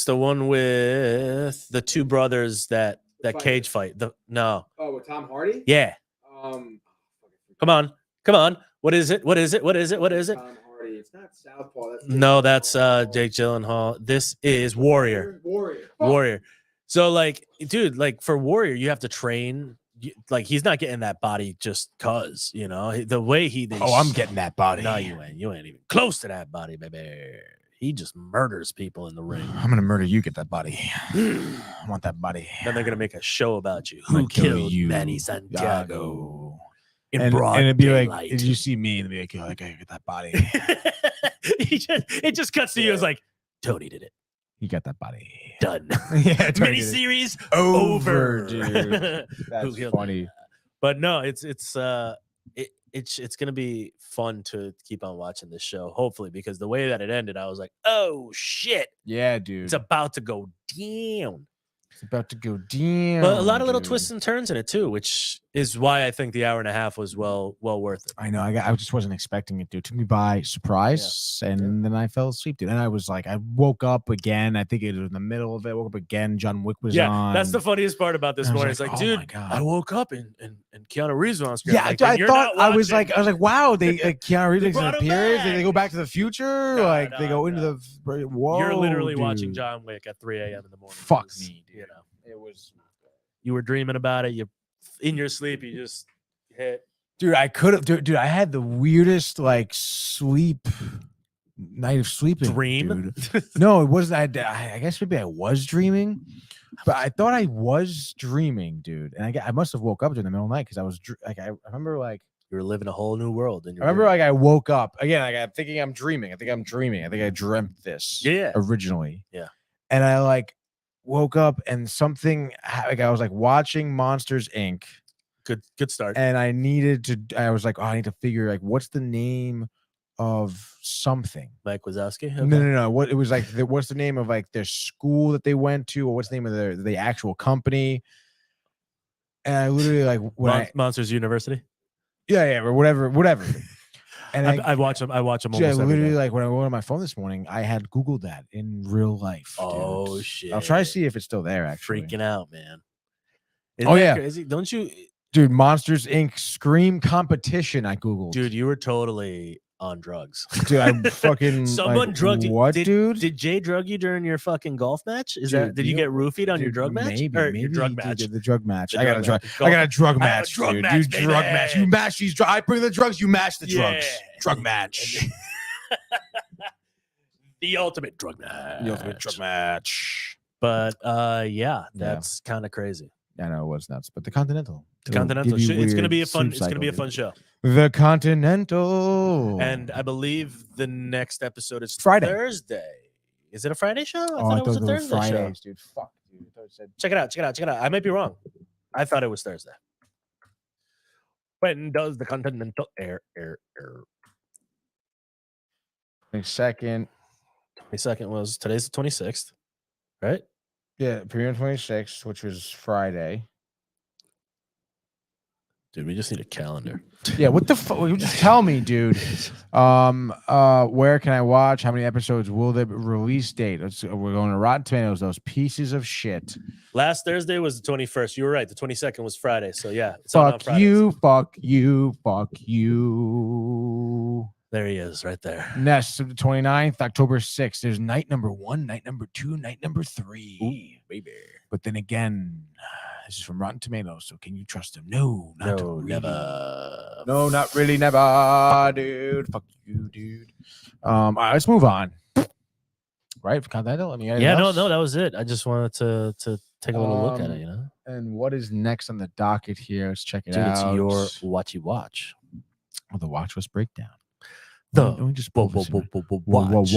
Speaker 2: the one with the two brothers that cage fight.
Speaker 1: with Tom Hardy?
Speaker 2: Yeah. Come on. What is it?
Speaker 1: Tom Hardy. It's not Southpaw.
Speaker 2: That's Jake Gyllenhaal. This is Warrior. Warrior. So like, dude, like for Warrior, you have to train. Like he's not getting that body just cause, the way
Speaker 1: I'm getting that body.
Speaker 2: No, you ain't even close to that body, baby. He just murders people in the ring.
Speaker 1: I'm gonna murder you. Get that body. I want that body.
Speaker 2: Then they're gonna make a show about you. Who killed Manny Santiago? In broad
Speaker 1: and it'd be
Speaker 2: daylight.
Speaker 1: like, did you see me? And it'd be like, I get that body.
Speaker 2: It just cuts to you. It's like, Tony did it.
Speaker 1: He got that body.
Speaker 2: Done.
Speaker 1: Yeah,
Speaker 2: Mini series over,
Speaker 1: dude. That's funny.
Speaker 2: But no, it's gonna be fun to keep on watching this show, hopefully, because the way that it ended, I was like, oh shit.
Speaker 1: Yeah, dude.
Speaker 2: It's about to go down.
Speaker 1: It's about to go down.
Speaker 2: But a lot of little twists and turns in it too, which is why I think the hour and a half was well worth it.
Speaker 1: I know. I just wasn't expecting it, dude. It took me by surprise, and then I fell asleep, dude. And I was like, I woke up again. I think it was in the middle of it. I woke up again. John Wick was on.
Speaker 2: That's the funniest part about this morning. It's like,
Speaker 1: oh
Speaker 2: dude,
Speaker 1: my God.
Speaker 2: I woke up and Keanu Reeves was on screen.
Speaker 1: Yeah,
Speaker 2: like,
Speaker 1: I
Speaker 2: you're
Speaker 1: thought
Speaker 2: not
Speaker 1: I was
Speaker 2: watching.
Speaker 1: like, wow, they Keanu Reeves makes an
Speaker 2: brought him
Speaker 1: appearance.
Speaker 2: back.
Speaker 1: They go back to the future. They go into the. Whoa,
Speaker 2: You're literally watching
Speaker 1: dude.
Speaker 2: John Wick at 3 a.m. in the morning.
Speaker 1: Fuck me, dude.
Speaker 2: It was. You were dreaming about it. You, in your sleep, you just hit.
Speaker 1: Dude, I could have. Dude, I had the weirdest like night of sleeping.
Speaker 2: Dream?
Speaker 1: Dude. No, it wasn't. I guess maybe I was dreaming, but I thought I was dreaming, dude. And I must have woke up during the middle of the night because I was like, I remember like.
Speaker 2: You were living a whole new world.
Speaker 1: I remember like I woke up again. Like I'm thinking I'm dreaming. I think I dreamt this.
Speaker 2: Yeah.
Speaker 1: Originally.
Speaker 2: Yeah.
Speaker 1: And I like woke up and something like I was like watching Monsters Inc.
Speaker 2: Good start.
Speaker 1: And I was like, oh, I need to figure like what's the name of something.
Speaker 2: Mike Wazowski? Okay.
Speaker 1: No. What it was like? What's the name of like their school that they went to, or what's the name of the actual company? And I literally like
Speaker 2: Monsters University.
Speaker 1: Yeah, or whatever. And
Speaker 2: I watch them. I watch them.
Speaker 1: Dude, I
Speaker 2: Almost every
Speaker 1: literally
Speaker 2: day.
Speaker 1: like when I went on my phone this morning, I had Googled that in real life.
Speaker 2: Oh
Speaker 1: dude.
Speaker 2: shit!
Speaker 1: I'll try to see if it's still there. Actually,
Speaker 2: Freaking out, man.
Speaker 1: Oh yeah,
Speaker 2: crazy? Don't you,
Speaker 1: dude? Monsters Inc. Scream competition. I Googled.
Speaker 2: Dude, you were totally on drugs.
Speaker 1: Dude, I'm fucking.
Speaker 2: Someone
Speaker 1: like,
Speaker 2: drugged you.
Speaker 1: What, dude?
Speaker 2: Did Jay drug you during your fucking golf match?
Speaker 1: Dude,
Speaker 2: Did you get roofied on your
Speaker 1: dude,
Speaker 2: drug match?
Speaker 1: Maybe,
Speaker 2: Or
Speaker 1: maybe
Speaker 2: your drug
Speaker 1: he
Speaker 2: match?
Speaker 1: did the drug match.
Speaker 2: The
Speaker 1: I got a
Speaker 2: drug
Speaker 1: drug. I got a drug
Speaker 2: I have a
Speaker 1: match,
Speaker 2: drug
Speaker 1: dude.
Speaker 2: match,
Speaker 1: You drug
Speaker 2: baby.
Speaker 1: match. You match these drugs. I bring the drugs. You match the drugs. Drug match.
Speaker 2: The ultimate drug match.
Speaker 1: The ultimate drug match.
Speaker 2: But yeah, that's kind of crazy.
Speaker 1: I know it was nuts, but the Continental.
Speaker 2: Continental. It's gonna be a fun. It's gonna be a fun show.
Speaker 1: The Continental.
Speaker 2: And I believe the next episode is
Speaker 1: Friday.
Speaker 2: Thursday. Is it a Friday show? I
Speaker 1: I
Speaker 2: thought it was a
Speaker 1: thought they were
Speaker 2: Thursday
Speaker 1: Fridays,
Speaker 2: show.
Speaker 1: dude. Fuck, dude. I thought it said
Speaker 2: Check it out. Check it out. Check it out. I might be wrong. I thought it was Thursday. When does the Continental air?
Speaker 1: 22nd.
Speaker 2: 22nd was today's the 26th, right?
Speaker 1: Yeah, premiere 26th, which was Friday.
Speaker 2: Dude, we just need a calendar.
Speaker 1: Yeah, what the fuck? You just tell me, dude. Where can I watch? How many episodes will there be? Release date? We're going to Rotten Tomatoes. Those pieces of shit.
Speaker 2: Last Thursday was the 21st. You were right. The 22nd was Friday. So yeah, it's on
Speaker 1: Fuck
Speaker 2: Fridays.
Speaker 1: you. Fuck you. Fuck you.
Speaker 2: There he is, right there.
Speaker 1: Next, the 29th, October 6th. There's night number 1, night number 2, night number 3.
Speaker 2: Ooh, baby.
Speaker 1: But then again, this is from Rotten Tomatoes, so can you trust them? No, not
Speaker 2: No,
Speaker 1: really.
Speaker 2: never.
Speaker 1: No, not really, never, dude. Fuck you, dude. All right, let's move on. Right, Continental. I mean,
Speaker 2: Yeah, no, that was it. I just wanted to take a little look at it, you know.
Speaker 1: And what is next on the docket here? Let's check it
Speaker 2: Dude,
Speaker 1: out.
Speaker 2: it's your watchy watch.
Speaker 1: Oh, the WatchList Breakdown.
Speaker 2: Whoa,
Speaker 1: Let me just
Speaker 2: whoa,
Speaker 1: pull this in.
Speaker 2: watch.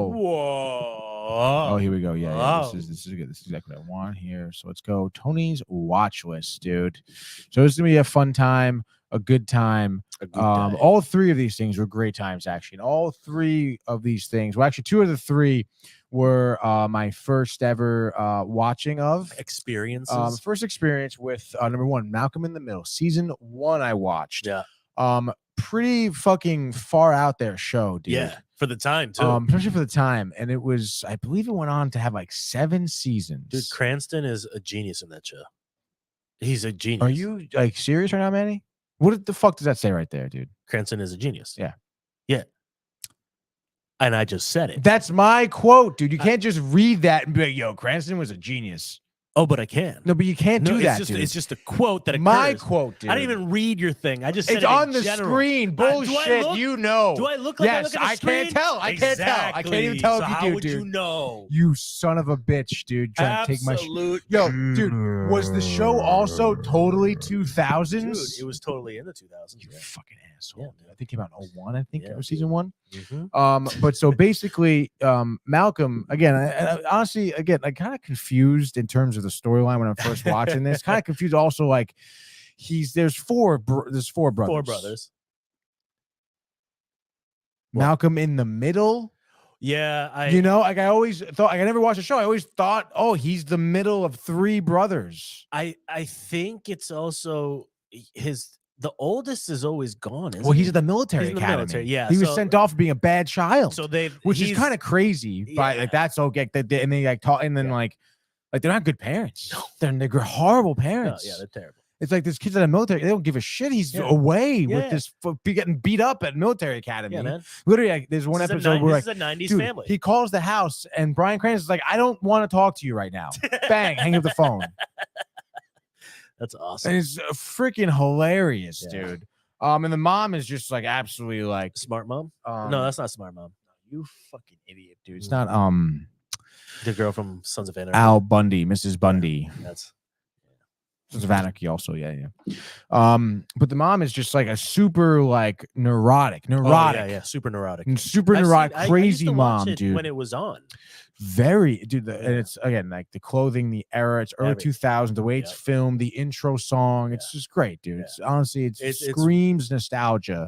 Speaker 1: Whoa. Oh, here we go. Yeah,
Speaker 2: Wow.
Speaker 1: this is good. This is exactly what I want here. So let's go. Tony's watch list, dude. So it's gonna be a fun time, a good time. All three of these things were great times, actually. And all three of these things, well, actually, two of the three were my first ever watching of
Speaker 2: experiences.
Speaker 1: First experience with number 1, Malcolm in the Middle, season 1. I watched.
Speaker 2: Yeah.
Speaker 1: Pretty fucking far out there show, dude.
Speaker 2: Yeah, for the time too.
Speaker 1: Especially for the time. And it was, I believe it went on to have like 7 seasons.
Speaker 2: Dude, Cranston is a genius in that show. He's a genius.
Speaker 1: Are you like serious right now, Manny? What the fuck does that say right there, dude?
Speaker 2: Cranston is a genius.
Speaker 1: Yeah.
Speaker 2: Yeah. And I just said it.
Speaker 1: That's my quote, dude. You can't just read that and be like, yo, Cranston was a genius.
Speaker 2: Oh, but I can.
Speaker 1: No, but you can't do that,
Speaker 2: just,
Speaker 1: dude.
Speaker 2: It's just a quote that occurs.
Speaker 1: My quote, dude.
Speaker 2: I didn't even read your thing. I just said
Speaker 1: it's
Speaker 2: it
Speaker 1: on
Speaker 2: in
Speaker 1: the
Speaker 2: general.
Speaker 1: screen. Bullshit. You know.
Speaker 2: Do I look like I look at the screen?
Speaker 1: Can't tell. I can't tell. I can't even tell
Speaker 2: so
Speaker 1: if you
Speaker 2: how
Speaker 1: do,
Speaker 2: would
Speaker 1: dude.
Speaker 2: you know?
Speaker 1: You son of a bitch, dude. Trying to take my
Speaker 2: Yo,
Speaker 1: dude, was the show also totally 2000s?
Speaker 2: Dude, it was totally in the 2000s.
Speaker 1: You fucking asshole.
Speaker 2: Yeah,
Speaker 1: dude. I think it came out in 01, I think it was season 1.
Speaker 2: Mm-hmm.
Speaker 1: But so basically, Malcolm, again, I honestly, again, I kind of confused in terms of the storyline when I'm first watching this. Kind of confused also, like there's four brothers.
Speaker 2: 4 brothers.
Speaker 1: Malcolm in the Middle.
Speaker 2: Yeah,
Speaker 1: like I always thought, I never watched the show. I always thought, oh, he's the middle of 3 brothers.
Speaker 2: I think it's also the oldest is always gone.
Speaker 1: Well, he's at the military
Speaker 2: He's in the
Speaker 1: academy.
Speaker 2: military, yeah,
Speaker 1: he was
Speaker 2: so-
Speaker 1: sent off for being a bad child.
Speaker 2: So
Speaker 1: which is kind of crazy. But like that's okay. And they like talk, and then like they're not good parents. They're horrible parents.
Speaker 2: Yeah, they're terrible.
Speaker 1: It's like this kid's at a military. They don't give a shit. He's away with this getting beat up at military academy.
Speaker 2: Yeah, man.
Speaker 1: Literally, like, there's one episode where
Speaker 2: this is a 90s
Speaker 1: dude,
Speaker 2: family.
Speaker 1: he calls the house, and Bryan Cranston's like, "I don't want to talk to you right now." Bang, hang up the phone.
Speaker 2: That's awesome.
Speaker 1: And it's freaking hilarious, dude. And the mom is just like absolutely like
Speaker 2: smart mom. No, that's not smart mom.
Speaker 1: You fucking idiot, dude. It's not
Speaker 2: the girl from Sons of Anarchy.
Speaker 1: Al Bundy, Mrs. Bundy.
Speaker 2: That's
Speaker 1: Sons of Anarchy also, yeah. But the mom is just like a super like neurotic.
Speaker 2: Yeah, super neurotic.
Speaker 1: Crazy
Speaker 2: I
Speaker 1: mom,
Speaker 2: it
Speaker 1: dude.
Speaker 2: When it was on.
Speaker 1: Very, dude. And it's again like the clothing, the era. It's early 2000s. The way it's filmed, the intro song. It's just great, dude. It's honestly, it screams nostalgia.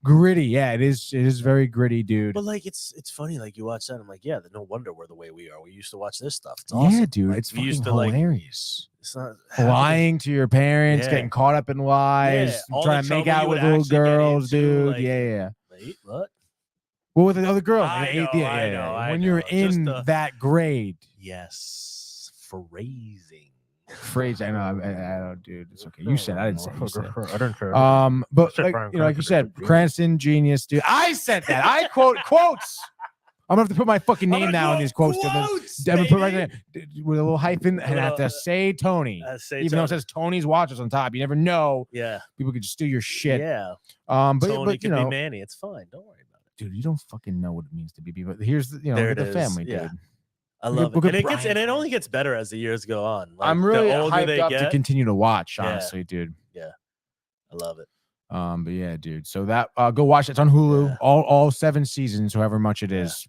Speaker 1: Gritty, yeah. It is very gritty, dude.
Speaker 2: But like, it's funny. Like you watch that, I'm like, yeah. No wonder we're the way we are. We used to watch this stuff. It's awesome.
Speaker 1: Yeah, dude.
Speaker 2: Like,
Speaker 1: It's
Speaker 2: we used
Speaker 1: fucking
Speaker 2: to
Speaker 1: hilarious.
Speaker 2: It's not
Speaker 1: lying to your parents, getting caught up in lies, trying to make out with little girls, dude. Yeah.
Speaker 2: Wait, what?
Speaker 1: Well, with the other girl,
Speaker 2: I know.
Speaker 1: When you're in that grade.
Speaker 2: Yes, phrasing.
Speaker 1: phrase. I know, I don't, dude. It's okay. You said I didn't say. You said.
Speaker 3: I don't care.
Speaker 1: But like, like you said, Cranston, genius, dude. I said that. I quote quotes. I'm gonna have to put my fucking name now in these quotes. I'm gonna put right there with a little hyphen and have to say Tony, even though it says Tony's Watches on top. You never know.
Speaker 2: Yeah,
Speaker 1: people could just steal your shit.
Speaker 2: Yeah.
Speaker 1: But
Speaker 2: Tony
Speaker 1: you
Speaker 2: could
Speaker 1: know,
Speaker 2: be Manny. It's fine. Don't worry about it.
Speaker 1: Dude, you don't fucking know what it means to be. But here's the, you know,
Speaker 2: There
Speaker 1: look at
Speaker 2: it
Speaker 1: the
Speaker 2: is.
Speaker 1: family,
Speaker 2: Yeah.
Speaker 1: dude.
Speaker 2: I love it, and it only gets better as the years go on. Like,
Speaker 1: I'm really
Speaker 2: the older
Speaker 1: hyped
Speaker 2: they
Speaker 1: up
Speaker 2: get,
Speaker 1: to continue to watch,
Speaker 2: Yeah.
Speaker 1: honestly, dude.
Speaker 2: Yeah, I love it.
Speaker 1: But yeah, dude. So that go watch it. It's on Hulu. All 7 seasons, however much it is.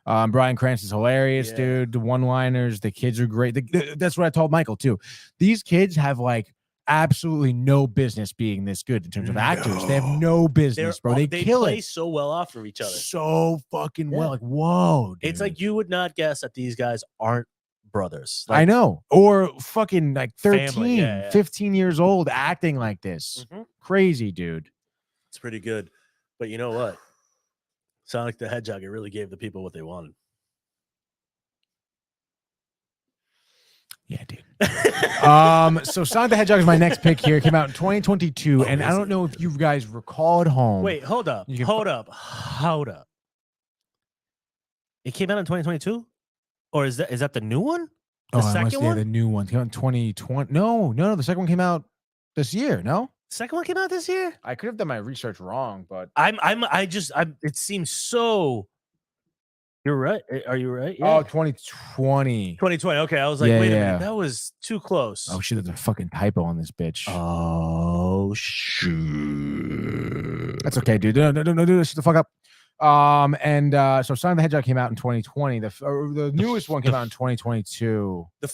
Speaker 1: Bryan Cranston's hilarious, dude. The one-liners, the kids are great. That's what I told Michael too. These kids have like absolutely no business being this good in terms of actors. They have no business, bro. They kill
Speaker 2: play
Speaker 1: it
Speaker 2: so well off of each other.
Speaker 1: so fucking well. Like, whoa, dude.
Speaker 2: It's like you would not guess that these guys aren't brothers.
Speaker 1: I know. Or fucking like 13,
Speaker 2: Family,
Speaker 1: 15 years old acting like this. Crazy, dude.
Speaker 2: It's pretty good. But you know what? Sonic the Hedgehog, it really gave the people what they wanted.
Speaker 1: Yeah, dude. So Sonic the Hedgehog is my next pick here. It came out in 2022, and I don't know if you guys recall at home.
Speaker 2: Wait, hold up. Hold up. It came out in 2022? Or is that the new one? The second one?
Speaker 1: The new one came out in 2020. No, the second one came out this year. No,
Speaker 2: second one came out this year.
Speaker 1: I could have done my research wrong, but
Speaker 2: it seems so. You're right. Are you right?
Speaker 1: Oh, 2020.
Speaker 2: 2020. Okay, I was like, wait a minute, that was too close.
Speaker 1: Oh shit, there's a fucking typo on this bitch.
Speaker 2: Oh shoot.
Speaker 1: That's okay, dude. No, do this. Shut the fuck up. So Sonic the Hedgehog came out in 2020. The newest one came out in 2022.
Speaker 2: The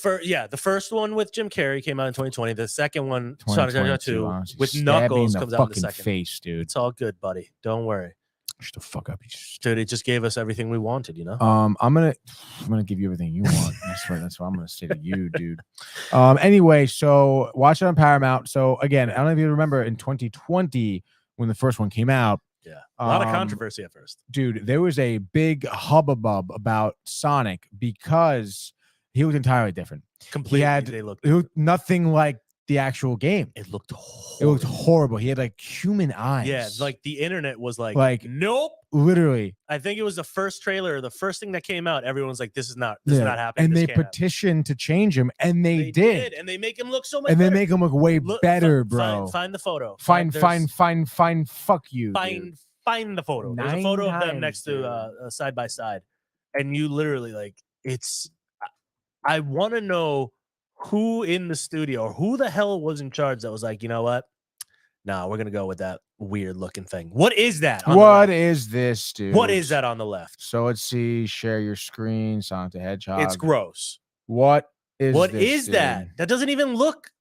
Speaker 2: first one with Jim Carrey came out in 2020. The second one, Sonic the Hedgehog 2,
Speaker 1: honestly.
Speaker 2: with
Speaker 1: Stab
Speaker 2: Knuckles,
Speaker 1: me in
Speaker 2: comes
Speaker 1: the
Speaker 2: out in the
Speaker 1: fucking
Speaker 2: second.
Speaker 1: face, dude.
Speaker 2: It's all good, buddy. Don't worry.
Speaker 1: Shut the fuck up,
Speaker 2: dude. It just gave us everything we wanted, you know.
Speaker 1: I'm gonna give you everything you want. That's what I'm gonna say to you, dude. Anyway, so watch it on Paramount. So again, I don't know if you remember in 2020 when the first one came out.
Speaker 2: Yeah, a lot of controversy at first,
Speaker 1: dude. There was a big hubbub about Sonic because he was entirely different.
Speaker 2: Completely,
Speaker 1: he looked nothing like the actual game.
Speaker 2: It looked
Speaker 1: horrible. He had like human eyes.
Speaker 2: Yeah, like the internet was like nope.
Speaker 1: Literally.
Speaker 2: I think it was the first trailer, the first thing that came out. Everyone was like, this is not happening.
Speaker 1: And they petitioned to change him, and they did.
Speaker 2: And they make him look so much
Speaker 1: and
Speaker 2: better.
Speaker 1: they make him look way better, bro.
Speaker 2: Find the photo.
Speaker 1: Find, fuck you.
Speaker 2: Find the photo. There's a photo of them next to side by side. And you literally I want to know who in the studio or who the hell was in charge that was like, you know what? Nah, we're gonna go with that weird looking thing. What is that?
Speaker 1: What is this, dude?
Speaker 2: What is that on the left?
Speaker 1: So let's see. Share your screen. Sonic the Hedgehog.
Speaker 2: It's gross.
Speaker 1: What is
Speaker 2: that? That doesn't even look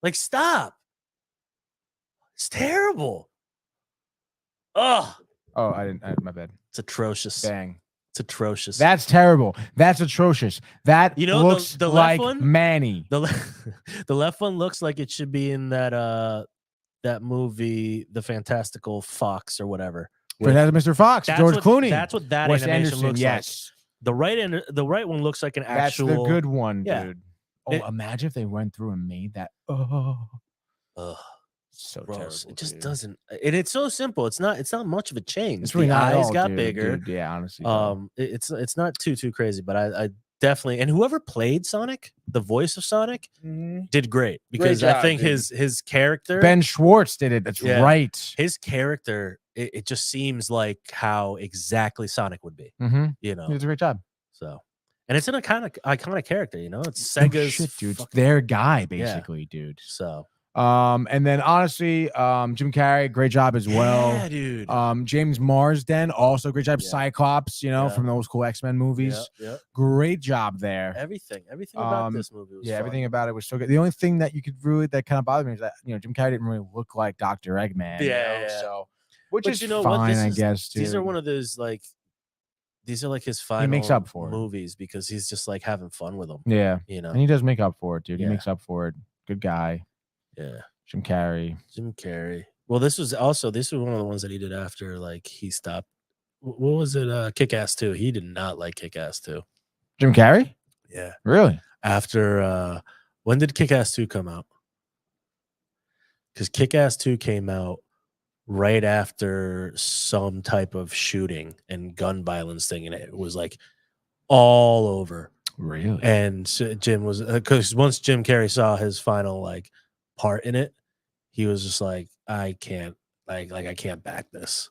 Speaker 2: like. Stop. It's terrible. Oh,
Speaker 1: I didn't. My bad.
Speaker 2: It's atrocious.
Speaker 1: Bang.
Speaker 2: It's atrocious.
Speaker 1: That's terrible. That's atrocious. That looks
Speaker 2: the
Speaker 1: like
Speaker 2: left one,
Speaker 1: Manny.
Speaker 2: The left one looks like it should be in that movie, The Fantastical Fox or whatever.
Speaker 1: Mr. Fox, George Clooney.
Speaker 2: That's what that
Speaker 1: Wes
Speaker 2: animation
Speaker 1: Anderson,
Speaker 2: looks
Speaker 1: yes.
Speaker 2: like. The right one looks like an actual.
Speaker 1: That's the good one,
Speaker 2: yeah.
Speaker 1: dude. Imagine if they went through and made that. So
Speaker 2: gross.
Speaker 1: Terrible,
Speaker 2: it just
Speaker 1: dude.
Speaker 2: doesn't. And it's so simple. It's not much of a change.
Speaker 1: It's really
Speaker 2: the
Speaker 1: not
Speaker 2: eyes
Speaker 1: all,
Speaker 2: got
Speaker 1: dude,
Speaker 2: bigger.
Speaker 1: Dude. Yeah, honestly.
Speaker 2: It's not too crazy, but I definitely, and whoever played Sonic, the voice of Sonic, did great because
Speaker 1: Great job,
Speaker 2: I think
Speaker 1: dude.
Speaker 2: his character,
Speaker 1: Ben Schwartz did it. That's right.
Speaker 2: His character, it just seems like how exactly Sonic would be. You know,
Speaker 1: he did a great job.
Speaker 2: So, and it's in a kind of iconic character. You know, it's Sega's
Speaker 1: shit, dude. It's their guy, basically, dude.
Speaker 2: So.
Speaker 1: And then honestly, Jim Carrey, great job as well.
Speaker 2: Yeah, dude.
Speaker 1: James Marsden, also great job. Cyclops, you know, from those cool X-Men movies.
Speaker 2: Yeah.
Speaker 1: Great job there.
Speaker 2: Everything about this movie was fun.
Speaker 1: Everything about it was so good. The only thing that you could really that kind of bothered me is that Jim Carrey didn't really look like Dr. Eggman.
Speaker 2: Yeah.
Speaker 1: So which
Speaker 2: but
Speaker 1: is
Speaker 2: you know
Speaker 1: fine,
Speaker 2: what?
Speaker 1: I guess. Dude.
Speaker 2: These are one of those these are like his final
Speaker 1: he makes up for
Speaker 2: movies because he's just like having fun with them.
Speaker 1: Yeah,
Speaker 2: you know,
Speaker 1: and he does make up for it, dude. He makes up for it. Good guy.
Speaker 2: Yeah.
Speaker 1: Jim Carrey.
Speaker 2: Well, this was one of the ones that he did after he stopped. What was it? Kick-Ass 2. He did not like Kick-Ass 2.
Speaker 1: Jim Carrey?
Speaker 2: Yeah.
Speaker 1: Really?
Speaker 2: After When did Kick-Ass 2 come out? Because Kick-Ass 2 came out right after some type of shooting and gun violence thing, and it was like all over.
Speaker 1: Really?
Speaker 2: And so Jim was, because once Jim Carrey saw his final like part in it, he was just like, I can't, like I can't back this.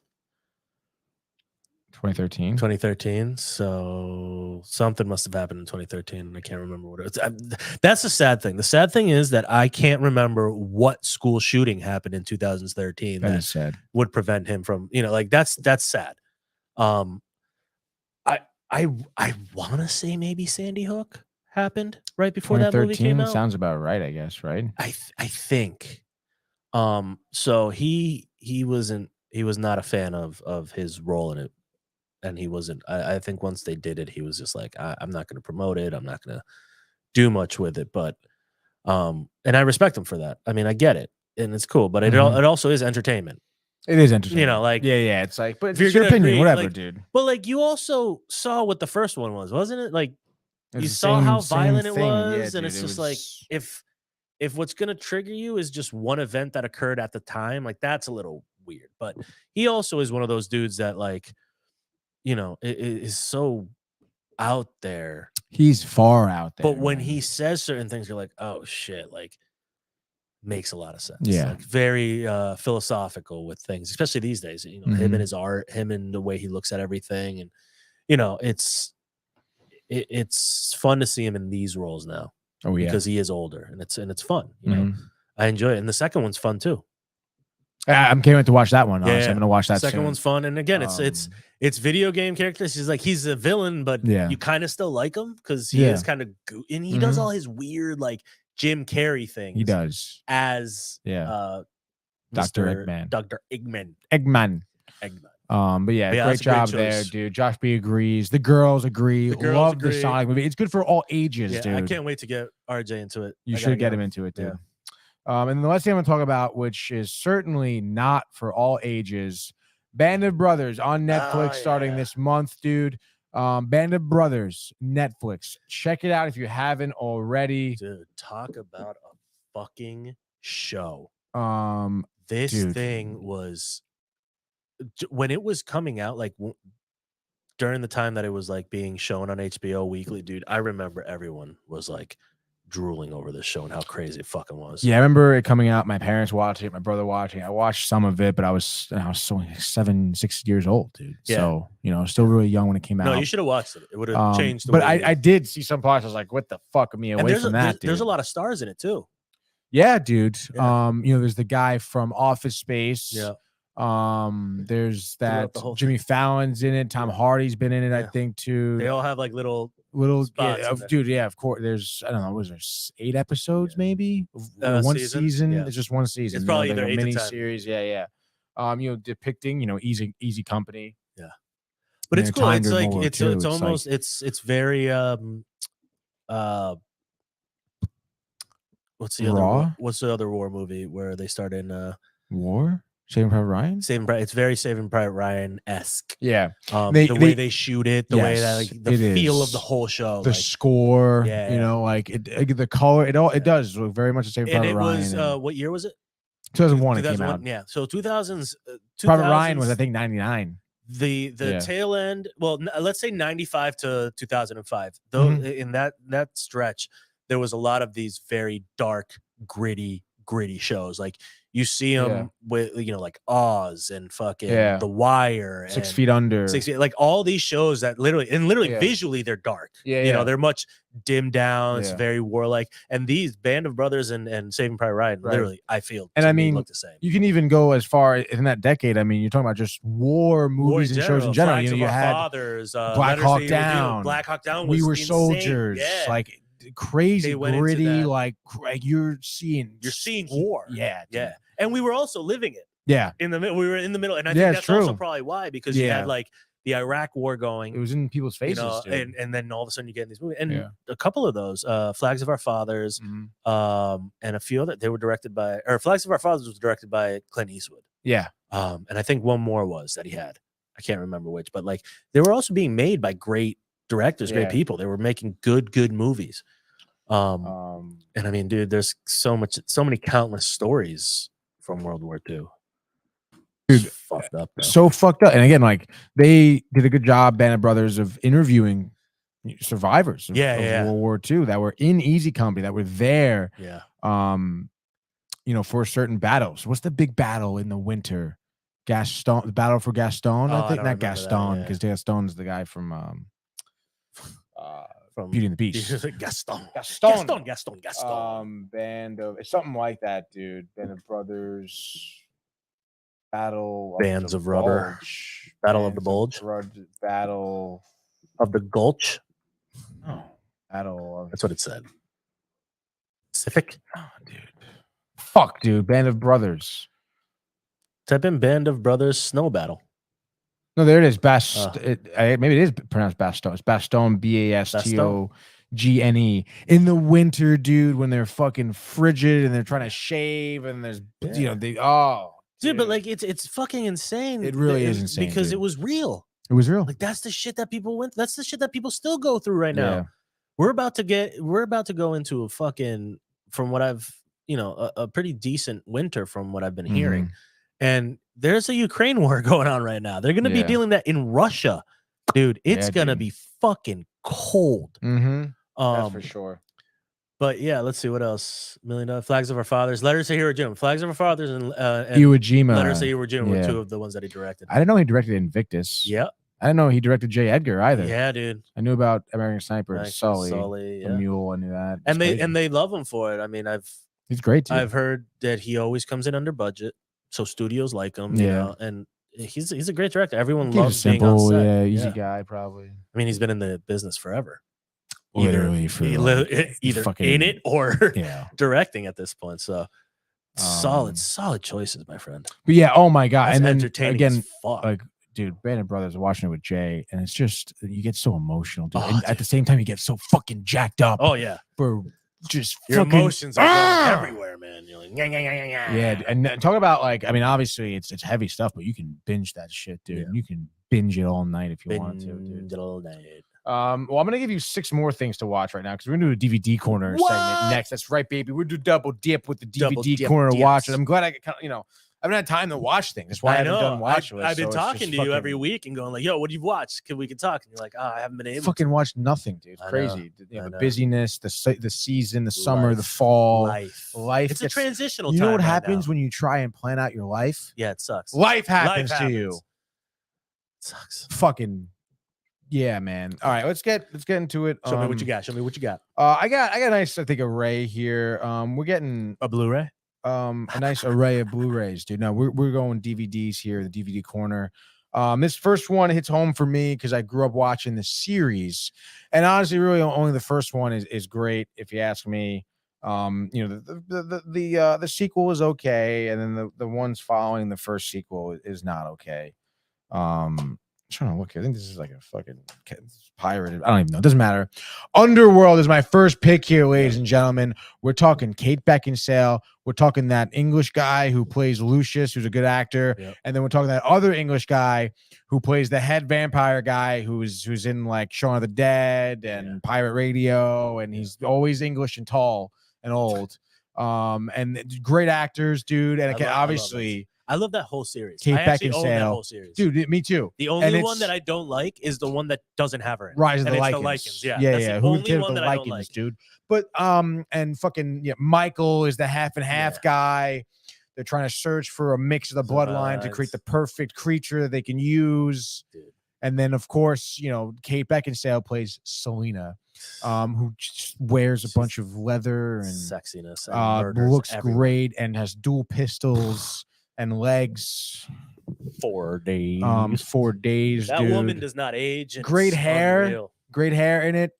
Speaker 1: 2013.
Speaker 2: 2013. So something must have happened in 2013, and I can't remember what it was. That's the sad thing. The sad thing is that I can't remember what school shooting happened in 2013
Speaker 1: That is sad.
Speaker 2: would prevent him from, like that's sad. I want to say maybe Sandy Hook happened right before that movie came out.
Speaker 1: Sounds about right, I guess, right?
Speaker 2: I think. So he was not a fan of his role in it, and he wasn't. I think once they did it, he was just like, I'm not going to promote it. I'm not going to do much with it. But and I respect him for that. I mean, I get it, and it's cool. But it also is entertainment.
Speaker 1: It is interesting.
Speaker 2: Like
Speaker 1: yeah, it's like, but
Speaker 2: if
Speaker 1: it's
Speaker 2: you're
Speaker 1: your opinion,
Speaker 2: agree,
Speaker 1: whatever,
Speaker 2: like,
Speaker 1: dude.
Speaker 2: But like, you also saw what the first one was, wasn't it? Like,
Speaker 1: It's
Speaker 2: you
Speaker 1: the
Speaker 2: saw
Speaker 1: same-
Speaker 2: how
Speaker 1: same
Speaker 2: violent it
Speaker 1: thing.
Speaker 2: was,
Speaker 1: Yeah,
Speaker 2: and
Speaker 1: dude,
Speaker 2: it's
Speaker 1: it
Speaker 2: just
Speaker 1: was-
Speaker 2: like if what's gonna trigger you is just one event that occurred at the time, like that's a little weird. But he also is one of those dudes that like, is so out there.
Speaker 1: He's far out there.
Speaker 2: But when he says certain things, you're like, oh shit, like makes a lot of sense.
Speaker 1: Yeah.
Speaker 2: Like very philosophical with things, especially these days. Him and his art, him and the way he looks at everything, and it's fun to see him in these roles now.
Speaker 1: Oh yeah,
Speaker 2: because he is older, and it's fun. I enjoy it, and the second one's fun too.
Speaker 1: I can't wait to watch that one.
Speaker 2: Yeah,
Speaker 1: I'm gonna watch that.
Speaker 2: Second
Speaker 1: soon.
Speaker 2: one's fun, and again, it's video game characters. He's a villain, but you kind of still like him because he is kind of and he does all his weird like Jim Carrey things.
Speaker 1: He does
Speaker 2: as
Speaker 1: Dr.
Speaker 2: Eggman.
Speaker 1: Eggman. But yeah, great job there, dude. Josh B agrees. The girls agree. Love the Sonic movie. It's good for all ages, dude.
Speaker 2: I can't wait to get RJ into it.
Speaker 1: You should get him into it, dude. And the last thing I'm gonna talk about, which is certainly not for all ages, Band of Brothers on Netflix starting this month, dude. Band of Brothers, Netflix. Check it out if you haven't already.
Speaker 2: Dude, talk about a fucking show.
Speaker 1: This
Speaker 2: thing was when it was coming out, like during the time that it was like being shown on HBO weekly, dude. I remember everyone was like drooling over this show and how crazy it fucking was.
Speaker 1: Yeah, I remember it coming out. My parents watching it, my brother watching it. I watched some of it, but I was so 6 years old, dude.
Speaker 2: Yeah.
Speaker 1: So still really young when it came out.
Speaker 2: No, you should have watched it. It would have changed.
Speaker 1: But I did see some parts. I was like, "What the fuck?" Me away from that, dude.
Speaker 2: There's a lot of stars in it too.
Speaker 1: Yeah, dude.
Speaker 2: Yeah.
Speaker 1: There's the guy from Office Space.
Speaker 2: Yeah.
Speaker 1: There's that Jimmy Fallon's in it. Tom Hardy's been in it, I think, too.
Speaker 2: They all have like little
Speaker 1: spots dude. Yeah, of course. There's I don't know. Was there 8 episodes maybe? One season.
Speaker 2: Yeah.
Speaker 1: It's just one season.
Speaker 2: It's probably
Speaker 1: like
Speaker 2: either
Speaker 1: a
Speaker 2: 8 to 10.
Speaker 1: mini series. Yeah. Depicting easy company.
Speaker 2: Yeah. But it's cool. It's like it's almost it's very what's the
Speaker 1: Raw?
Speaker 2: What's the other war movie where they start in
Speaker 1: War? Saving Private Ryan?
Speaker 2: It's very Saving Private Ryan-esque.
Speaker 1: Yeah.
Speaker 2: The way they shoot it, the way that the feel of the whole show,
Speaker 1: the score,
Speaker 2: yeah.
Speaker 1: The color, it does look very much the Saving Private Ryan.
Speaker 2: And it was what year was it?
Speaker 1: 2001 it came out.
Speaker 2: Yeah. So 2000s
Speaker 1: Private Ryan was I think 99.
Speaker 2: The tail end, well, let's say 95 to 2005. Though in that stretch, there was a lot of these very dark, gritty shows. Like you see them with like Oz and fucking The Wire, and
Speaker 1: 6 Feet Under,
Speaker 2: like all these shows that literally visually they're dark. They're much dimmed down. It's very warlike. And these Band of Brothers and Saving Private Ryan, literally, I feel,
Speaker 1: and I mean,
Speaker 2: look the same.
Speaker 1: You can even go as far in that decade. I mean, you're talking about just war movies and shows in general. You had
Speaker 2: Fathers,
Speaker 1: Black Hawk Down.
Speaker 2: Black Hawk Down. Was
Speaker 1: We Were
Speaker 2: insane.
Speaker 1: Soldiers.
Speaker 2: Yeah.
Speaker 1: Like crazy, gritty. Like you're seeing
Speaker 2: war.
Speaker 1: Yeah.
Speaker 2: And we were also living it.
Speaker 1: Yeah.
Speaker 2: In the middle, we were in the middle, and I think that's also probably why, because you had like the Iraq War going.
Speaker 1: It was in people's faces,
Speaker 2: and then all of a sudden you get in these movies, and a couple of those, Flags of Our Fathers, and a few other, they were directed by, or Flags of Our Fathers was directed by Clint Eastwood.
Speaker 1: Yeah.
Speaker 2: And I think one more was that he had. I can't remember which, but like they were also being made by great directors, great people. They were making good movies. And I mean, dude, there's so many countless stories from World War II.
Speaker 1: Dude,
Speaker 2: fucked up. Bro.
Speaker 1: So fucked up. And again, like they did a good job, Band of Brothers, of interviewing survivors of World War II that were in Easy Company, that were there.
Speaker 2: Yeah.
Speaker 1: For certain battles. What's the big battle in the winter? The battle for Gaston. I think not Gaston, because Gaston's the guy from Beauty and the Beast.
Speaker 2: Gaston.
Speaker 1: Band of it's something like that, dude. Band of Brothers.
Speaker 2: Bands of Rubber. Battle of the Bulge.
Speaker 1: Battle
Speaker 2: of the Gulch.
Speaker 1: Oh, battle of.
Speaker 2: That's what it said. Specific.
Speaker 1: Oh, dude. Fuck, dude. Band of Brothers.
Speaker 2: Type in Band of Brothers Snow Battle.
Speaker 1: No, there it is. Maybe it is pronounced Baston. It's Baston, Bastogene. In the winter, dude, when they're fucking frigid and they're trying to shave and there's,
Speaker 2: Dude, but like it's fucking insane.
Speaker 1: It really is insane
Speaker 2: because
Speaker 1: dude.
Speaker 2: It was real.
Speaker 1: It was real.
Speaker 2: Like that's the shit that people went. That's the shit that people still go through right now.
Speaker 1: Yeah.
Speaker 2: We're about to go into a fucking, from what I've, a pretty decent winter from what I've been hearing. And there's a Ukraine war going on right now. They're going to be dealing that in Russia, dude. It's going to be fucking cold.
Speaker 1: That's for sure.
Speaker 2: But yeah, let's see what else. $1 Million Flags of Our Fathers, Letters to Iwo Jima, Flags of Our Fathers, and
Speaker 1: Iwo Jima.
Speaker 2: Letters to Iwo Jima were two of the ones that he directed.
Speaker 1: I didn't know he directed Invictus.
Speaker 2: Yep.
Speaker 1: I didn't know he directed J. Edgar either.
Speaker 2: Yeah, dude.
Speaker 1: I knew about American Sniper, Sully,
Speaker 2: the
Speaker 1: Mule. I knew that.
Speaker 2: And they love him for it. I mean,
Speaker 1: he's great too.
Speaker 2: I've heard that he always comes in under budget, so studios like him. And he's a great director. Everyone loves being on set.
Speaker 1: Easy guy, probably.
Speaker 2: I mean, he's been in the business forever.
Speaker 1: Literally
Speaker 2: either in it or directing at this point. So solid choices, my friend.
Speaker 1: But yeah, oh my god,
Speaker 2: that's
Speaker 1: and then
Speaker 2: entertaining
Speaker 1: again,
Speaker 2: as fuck.
Speaker 1: like, dude, Band of Brothers, watching it with Jay, and it's just you get so emotional, dude. And at the same time, you get so fucking jacked up.
Speaker 2: Oh yeah,
Speaker 1: for just
Speaker 2: your
Speaker 1: fucking,
Speaker 2: emotions are going everywhere, man. You're like,
Speaker 1: yeah, and talk about like, I mean, obviously it's heavy stuff, but you can binge that shit, dude. You can binge it all night if you want to, dude.
Speaker 2: All night.
Speaker 1: Well, I'm gonna give you 6 more things to watch right now because we're gonna do a DVD corner segment next. That's right, baby. We'll do double dip with the DVD corner to watch it. I'm glad I haven't had time to watch things. That's why I haven't done WatchList.
Speaker 2: I've been talking to you every week and going like, "Yo, what do you watch? We can talk." And you're like, "Oh, I haven't been able."
Speaker 1: Fucking watch nothing, dude. Crazy. The busyness, the season, the summer, the fall, life.
Speaker 2: It's a transitional.
Speaker 1: You know
Speaker 2: time
Speaker 1: what
Speaker 2: right
Speaker 1: happens
Speaker 2: now.
Speaker 1: when you try and plan out your life?
Speaker 2: Yeah, it sucks.
Speaker 1: Life happens to you.
Speaker 2: It sucks.
Speaker 1: Fucking. Yeah, man. All right, let's get into it.
Speaker 2: Show me what you got. Show me what you got.
Speaker 1: I got a nice, I think, array here. We're getting
Speaker 2: a Blu-ray.
Speaker 1: A nice array of Blu-rays, dude. No, we're going DVDs here, the DVD corner. This first one hits home for me because I grew up watching the series, and honestly, really only the first one is great. If you ask me, the sequel is okay, and then the ones following the first sequel is not okay. I'm trying to look here. I think this is like a fucking pirated. I don't even know. It doesn't matter. Underworld is my first pick here, ladies and gentlemen. We're talking Kate Beckinsale. We're talking that English guy who plays Lucius, who's a good actor. Yep. And then we're talking that other English guy who plays the head vampire guy who's in like Shaun of the Dead and Pirate Radio. And he's always English and tall and old. And great actors, dude. And obviously...
Speaker 2: I love that whole series.
Speaker 1: Kate
Speaker 2: I actually own that
Speaker 1: Beckinsale.
Speaker 2: whole series.
Speaker 1: Dude, me too.
Speaker 2: The only one that I don't like is the one that doesn't have her in it.
Speaker 1: Rise of the
Speaker 2: Lycans.
Speaker 1: Lycans.
Speaker 2: Yeah,
Speaker 1: yeah.
Speaker 2: That's the
Speaker 1: Who
Speaker 2: only
Speaker 1: did
Speaker 2: one
Speaker 1: the
Speaker 2: that I don't
Speaker 1: Lycans,
Speaker 2: like.
Speaker 1: dude? But and fucking Michael is the half and half guy. They're trying to search for a mix of the bloodline to create the perfect creature that they can use. Dude. And then, of course, Kate Beckinsale plays Selena, who just wears a bunch of leather and
Speaker 2: sexiness. And
Speaker 1: looks great and has dual pistols and legs.
Speaker 2: 4 days.
Speaker 1: 4 days.
Speaker 2: That
Speaker 1: dude.
Speaker 2: Woman does not age. And
Speaker 1: great hair.
Speaker 2: Unreal.
Speaker 1: Great hair in it.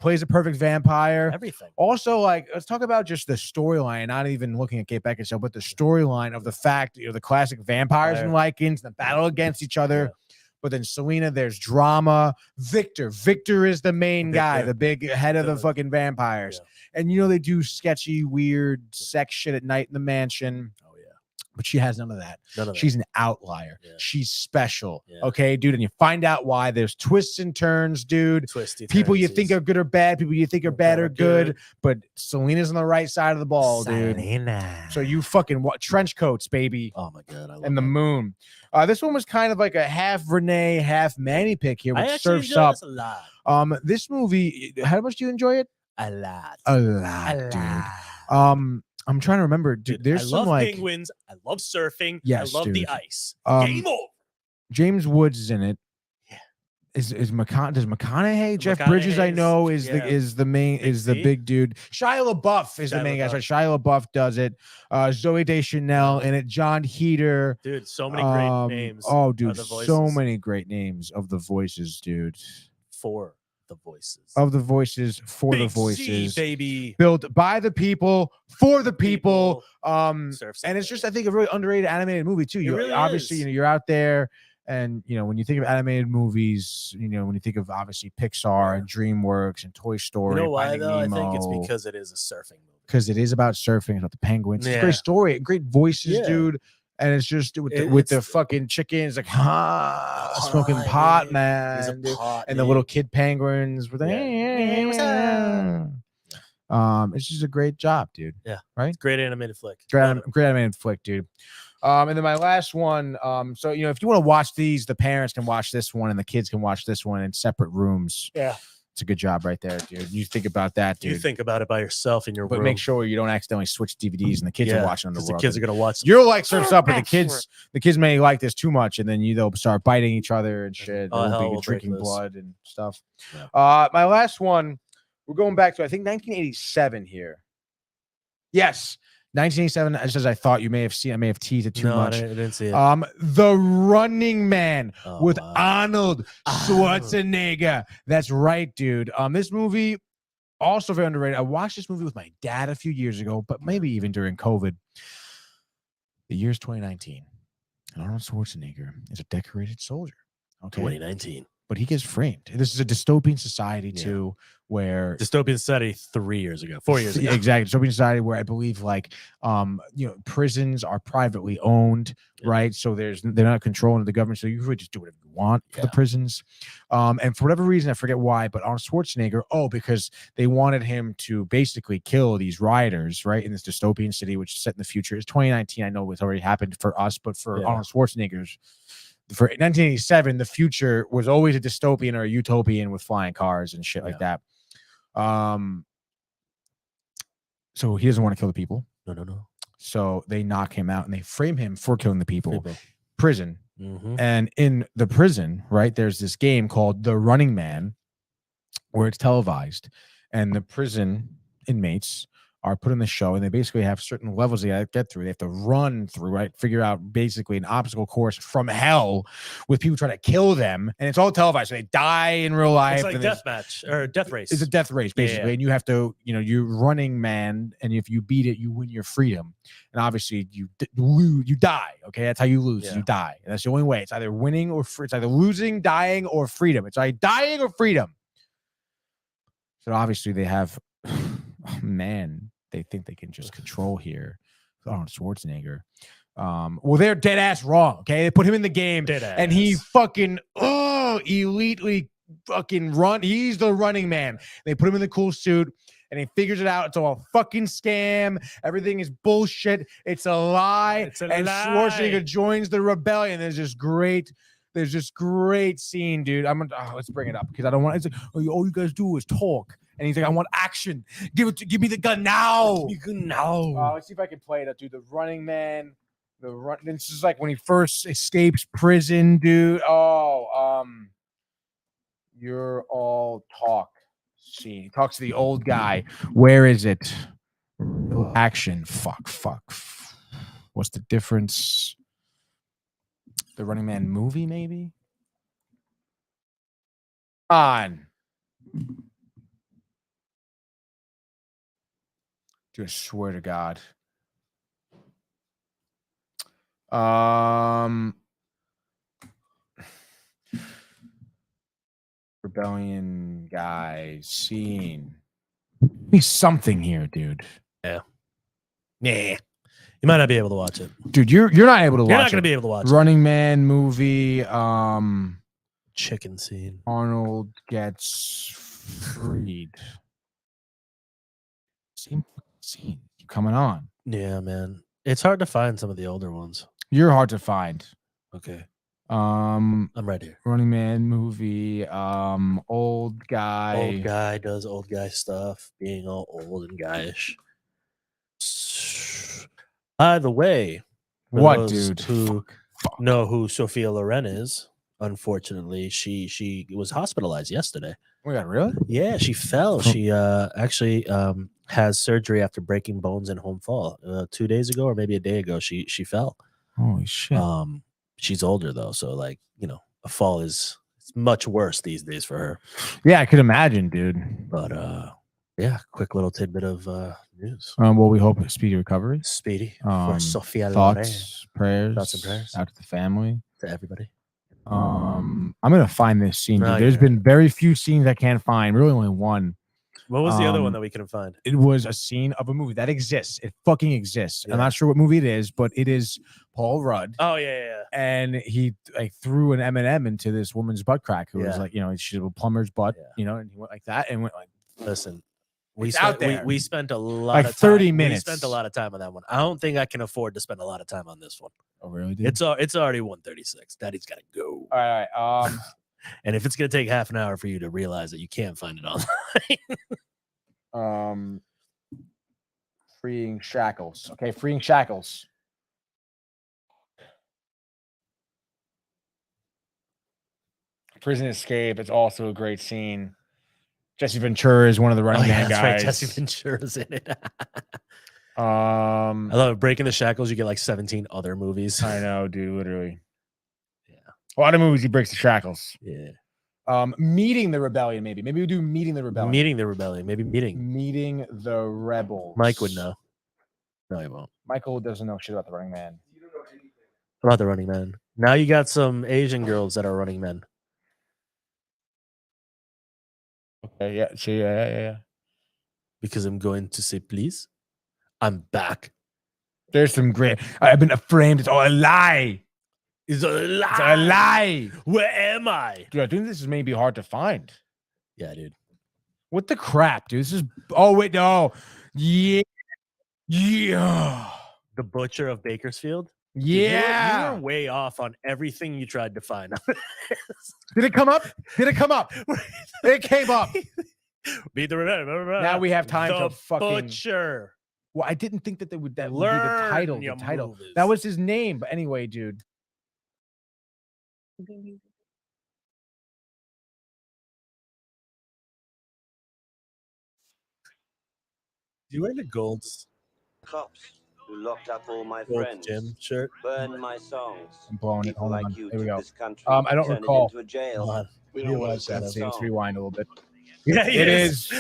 Speaker 1: Plays a perfect vampire.
Speaker 2: Everything.
Speaker 1: Also, like, let's talk about just the storyline. Not even looking at Kate Beckinsale, but the storyline of the fact, the classic vampires and Lycans, the battle against each other. Yeah. But then Selena, there's drama. Victor is the main guy, the big head of the fucking vampires. Yeah. And they do sketchy, weird sex shit at night in the mansion. but she has none of that.
Speaker 2: None of that.
Speaker 1: She's an outlier.
Speaker 2: Yeah.
Speaker 1: She's special.
Speaker 2: Yeah.
Speaker 1: Okay, dude. And you find out why. There's twists and turns, dude.
Speaker 2: Twisty
Speaker 1: People you
Speaker 2: turnsies.
Speaker 1: think are good or bad, people you think are bad or good. But Selena's on the right side of the ball, dude. So you fucking trench coats, baby.
Speaker 2: Oh my god, I love
Speaker 1: and the
Speaker 2: that.
Speaker 1: moon. This one was kind of like a half Renee, half Manny pick here,
Speaker 2: I
Speaker 1: which
Speaker 2: actually
Speaker 1: surfs
Speaker 2: enjoy
Speaker 1: up.
Speaker 2: this a lot.
Speaker 1: This movie, how much do you enjoy it?
Speaker 2: A lot.
Speaker 1: A lot, dude. I'm trying to remember. Dude, there's
Speaker 2: I
Speaker 1: some
Speaker 2: love
Speaker 1: like
Speaker 2: penguins. I love surfing.
Speaker 1: Yes,
Speaker 2: I love
Speaker 1: dude.
Speaker 2: the ice. Game over.
Speaker 1: James Woods is in it. Yeah. Does McConaughey? Jeff Bridges, I know, is the main the big dude. Shia LaBeouf is the main guy. So Shia LaBeouf does it. Zoe Deschanel in it. John Heater.
Speaker 2: Dude, so many great names.
Speaker 1: Oh,
Speaker 2: of
Speaker 1: dude,
Speaker 2: the voices.
Speaker 1: so many great names of the voices, dude.
Speaker 2: For the voices.
Speaker 1: Of the voices, for
Speaker 2: Big
Speaker 1: the
Speaker 2: C,
Speaker 1: voices,
Speaker 2: baby.
Speaker 1: Built by the people, for the people.
Speaker 2: Surfs
Speaker 1: And it's just, I think, a really underrated animated movie too. You
Speaker 2: really
Speaker 1: obviously,
Speaker 2: is.
Speaker 1: you know, you're out there, and you know, when you think of animated movies, you know, when you think of obviously Pixar and DreamWorks and Toy Story.
Speaker 2: You know why
Speaker 1: Finding
Speaker 2: though? I think it's
Speaker 1: Nemo,
Speaker 2: because it is a surfing movie.
Speaker 1: because it is about surfing, it's about the penguins. It's a
Speaker 2: Yeah.
Speaker 1: great story, great voices,
Speaker 2: Yeah.
Speaker 1: dude. And it's just with the fucking chickens, like smoking
Speaker 2: Pot,
Speaker 1: pot,
Speaker 2: man. He's a
Speaker 1: man, dude.
Speaker 2: pot,
Speaker 1: And the
Speaker 2: dude.
Speaker 1: little kid penguins with
Speaker 2: Hey, what's up?
Speaker 1: it's just a great job, dude.
Speaker 2: Yeah,
Speaker 1: right.
Speaker 2: It's a great animated flick.
Speaker 1: Great animated flick, dude. And then my last one. So you know, if you want to watch these, the parents can watch this one, and the kids can watch this one in separate rooms.
Speaker 2: Yeah.
Speaker 1: It's a good job right there, dude. You think about that, dude.
Speaker 2: You think about it by yourself in your
Speaker 1: But
Speaker 2: room.
Speaker 1: make sure you don't accidentally switch DVDs and the kids are watching on the
Speaker 2: because the
Speaker 1: world.
Speaker 2: kids are gonna watch.
Speaker 1: You're like surfs up, but the kids may like this too much, and then they'll start biting each other and shit.
Speaker 2: Oh, hell,
Speaker 1: They'll be
Speaker 2: we'll break
Speaker 1: drinking
Speaker 2: loose.
Speaker 1: blood and stuff.
Speaker 2: Yeah.
Speaker 1: My last one, we're going back to I think 1987 here. Yes, 1987. As I thought, you may have seen. I may have teased it too
Speaker 2: No,
Speaker 1: much.
Speaker 2: I didn't see it.
Speaker 1: The Running Man with
Speaker 2: wow.
Speaker 1: Arnold Schwarzenegger. That's right, dude. This movie also very underrated. I watched this movie with my dad a few years ago, but maybe even during COVID. The year's 2019, and Arnold Schwarzenegger is a decorated soldier. Okay,
Speaker 2: 2019.
Speaker 1: But he gets framed. This is a dystopian society too, where
Speaker 2: Dystopian Society 4 years ago.
Speaker 1: Exactly. Dystopian society where I believe like you know, prisons are privately owned, right? So they're not controlling the government. So you really just do whatever you want for the prisons. And for whatever reason, I forget why, but Arnold Schwarzenegger, because they wanted him to basically kill these rioters, right? In this dystopian city, which is set in the future. It's 2019. I know it's already happened for us, but for Arnold Schwarzenegger's for 1987, the future was always a dystopian or a utopian with flying cars and shit like that. So he doesn't want to kill the people.
Speaker 2: No.
Speaker 1: So they knock him out and they frame him for killing the people. Prison.
Speaker 2: Mm-hmm.
Speaker 1: And in the prison, right, there's this game called The Running Man where it's televised. And the prison inmates are put in the show, and they basically have certain levels they have to get through. They have to run through, right? Figure out basically an obstacle course from hell with people trying to kill them. And it's all televised. So they die in real life.
Speaker 2: It's like deathmatch or death race.
Speaker 1: It's a death race, basically.
Speaker 2: Yeah.
Speaker 1: And you have to, you know, you're Running Man. And if you beat it, you win your freedom. And obviously you die. Okay. That's how you lose. You die. And that's the only way. It's either winning or it's either losing, dying, or freedom. It's either dying or freedom. So obviously they have, oh, man, they think they can just control here. Arnold Schwarzenegger. Well, they're dead ass wrong. Okay, they put him in the game, and he fucking elitely fucking run. He's the Running Man. They put him in the cool suit, and he figures it out. It's all a fucking scam. Everything is bullshit. It's a lie. And Schwarzenegger joins the rebellion. There's this great scene, dude. Let's bring it up because I don't want. It's like, all you guys do is talk. And he's like, I want action. Give me the gun now. Let's see if I can play that, dude. The Running Man. This is like when he first escapes prison, dude. You're all talk. See, he talks to the old guy. Where is it? Action. Fuck. What's the difference? The Running Man movie, maybe? On. Dude, I swear to God. Rebellion guy scene. Be something here, dude.
Speaker 2: Yeah. It You might not be able to watch it,
Speaker 1: dude. You're not able to watch.
Speaker 2: You're not going to be able to watch
Speaker 1: Running Man movie.
Speaker 2: Chicken scene.
Speaker 1: Arnold gets freed. Same scene. Keep coming on.
Speaker 2: Yeah, man. It's hard to find some of the older ones.
Speaker 1: You're hard to find.
Speaker 2: Okay.
Speaker 1: I'm
Speaker 2: right here.
Speaker 1: Running Man movie. Old guy.
Speaker 2: Old guy does old guy stuff, being all old and guyish. By the way,
Speaker 1: what, dude?
Speaker 2: Who know who Sophia Loren is? Unfortunately, she was hospitalized yesterday.
Speaker 1: Oh my God, really?
Speaker 2: Yeah, she fell. She actually has surgery after breaking bones in home fall. 2 days ago, or maybe a day ago, she fell.
Speaker 1: Holy shit.
Speaker 2: She's older though, so like, you know, a fall is much worse these days for her.
Speaker 1: Yeah, I could imagine, dude.
Speaker 2: But yeah, quick little tidbit of news.
Speaker 1: Well, we hope a speedy recovery.
Speaker 2: Speedy for Sophia Loren.
Speaker 1: Thoughts and prayers out to the family,
Speaker 2: to everybody.
Speaker 1: I'm gonna find this scene, dude.
Speaker 2: Oh,
Speaker 1: There's been very few scenes I can't find. Really, only one.
Speaker 2: What was the other one that we couldn't find?
Speaker 1: It was a scene of a movie that exists. It fucking exists.
Speaker 2: Yeah.
Speaker 1: I'm not sure what movie it is, but it is Paul Rudd.
Speaker 2: Oh yeah.
Speaker 1: And he like threw an M&M into this woman's butt crack who was like, you know, she's a plumber's butt, you know, and he went like that and went like,
Speaker 2: listen.
Speaker 1: We
Speaker 2: spent a lot
Speaker 1: like
Speaker 2: of time.
Speaker 1: 30 minutes.
Speaker 2: We spent a lot of time on that one. I don't think I can afford to spend a lot of time on this one.
Speaker 1: Oh really? Dude?
Speaker 2: It's already 1:36. Daddy's gotta go.
Speaker 1: All right.
Speaker 2: And if it's gonna take half an hour for you to realize that you can't find it online.
Speaker 1: Freeing shackles. Okay, freeing shackles. Prison escape. It's also a great scene. Jesse Ventura is one of the Running Man guys.
Speaker 2: Right. Jesse Ventura's in it. I love it. Breaking the Shackles. You get like 17 other movies.
Speaker 1: I know, dude. Literally. Yeah. A lot of movies he breaks the shackles.
Speaker 2: Yeah.
Speaker 1: Meeting the Rebellion. Maybe we do Meeting the Rebellion.
Speaker 2: Meeting the Rebellion. Maybe meeting
Speaker 1: the Rebels.
Speaker 2: Mike would know. No, he won't.
Speaker 1: Michael doesn't know shit about the Running Man.
Speaker 2: About the Running Man. Now you got some Asian girls that are running men.
Speaker 1: Okay, yeah. So yeah.
Speaker 2: Because I'm going to say, please. I'm back.
Speaker 1: There's some great. I've been framed. It's all a lie.
Speaker 2: It's a lie.
Speaker 1: It's a lie.
Speaker 2: Where am I?
Speaker 1: Dude, I think this is maybe hard to find.
Speaker 2: Yeah, dude.
Speaker 1: What the crap, dude? This is. Oh wait, no. Yeah.
Speaker 2: The Butcher of Bakersfield.
Speaker 1: Yeah.
Speaker 2: You were way off on everything you tried to find.
Speaker 1: Did it come up? It came up.
Speaker 2: Beat the Rebellion.
Speaker 1: Now we have time to fucking
Speaker 2: Butcher.
Speaker 1: Well, I didn't think that would be the title. The title.
Speaker 2: Movies.
Speaker 1: That was his name. But anyway, dude.
Speaker 2: You wear the golds.
Speaker 18: Cops who locked up all my
Speaker 2: Gold
Speaker 18: friends,
Speaker 2: gym shirt.
Speaker 18: burned my songs.
Speaker 1: I'm blowing it. Hold on.
Speaker 18: Like you
Speaker 1: Here we go.
Speaker 18: this country,
Speaker 1: I don't
Speaker 18: turn it
Speaker 1: recall.
Speaker 18: into a jail.
Speaker 2: We
Speaker 1: don't watch that. Let's rewind a little bit.
Speaker 2: Yeah,
Speaker 1: it is.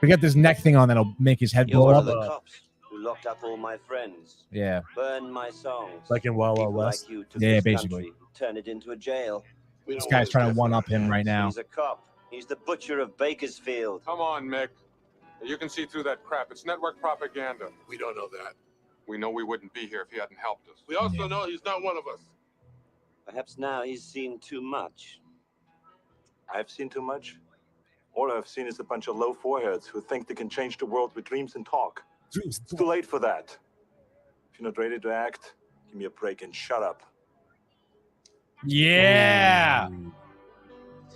Speaker 1: We got this neck thing on that'll make his head blow up.
Speaker 18: The cops who locked up all my friends.
Speaker 1: Yeah.
Speaker 18: Burned my songs.
Speaker 2: Like in Wild Wild West.
Speaker 18: Like you took
Speaker 1: Yeah,
Speaker 18: this
Speaker 1: basically.
Speaker 18: country, turn it into a jail.
Speaker 1: This guy's trying to one up him right now.
Speaker 18: He's a cop. He's the butcher of Bakersfield.
Speaker 17: Come on, Mick. You can see through that crap. It's network propaganda.
Speaker 9: We don't know that.
Speaker 17: We know we wouldn't be here if he hadn't helped us.
Speaker 9: We also know he's not one of us.
Speaker 18: Perhaps now he's seen too much.
Speaker 10: I've seen too much. All I've seen is a bunch of low foreheads who think they can change the world with dreams and talk. It's too late for that. If you're not ready to act, give me a break and shut up.
Speaker 1: Yeah.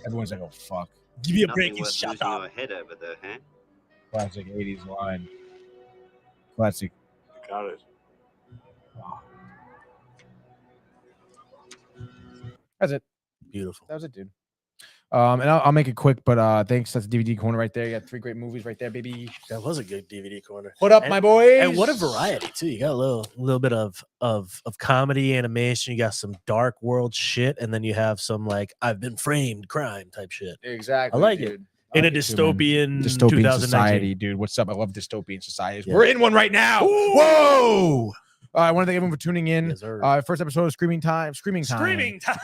Speaker 1: Everyone's like, oh, fuck.
Speaker 2: Give me a
Speaker 18: Nothing
Speaker 2: break and
Speaker 18: worth
Speaker 2: shut
Speaker 18: losing
Speaker 2: up.
Speaker 18: your head over there, huh?
Speaker 1: Classic 80s line. Classic.
Speaker 10: Got it.
Speaker 1: That's it.
Speaker 2: Beautiful.
Speaker 1: That was it, dude. And I'll make it quick, but thanks. That's DVD corner right there. You got 3 great movies right there, baby.
Speaker 2: That was a good DVD corner.
Speaker 1: What up, my boys?
Speaker 2: And what a variety too. You got a little bit of comedy, animation. You got some dark world shit, and then you have some like I've been framed crime type shit.
Speaker 1: Exactly.
Speaker 2: I like
Speaker 1: dude.
Speaker 2: it. In a dystopian
Speaker 1: society, dude. What's up? I love dystopian societies. Yeah. We're in one right now. Ooh. Whoa! I want to thank everyone for tuning in.
Speaker 2: Yes,
Speaker 1: first episode of Screaming Time.
Speaker 2: Screaming time.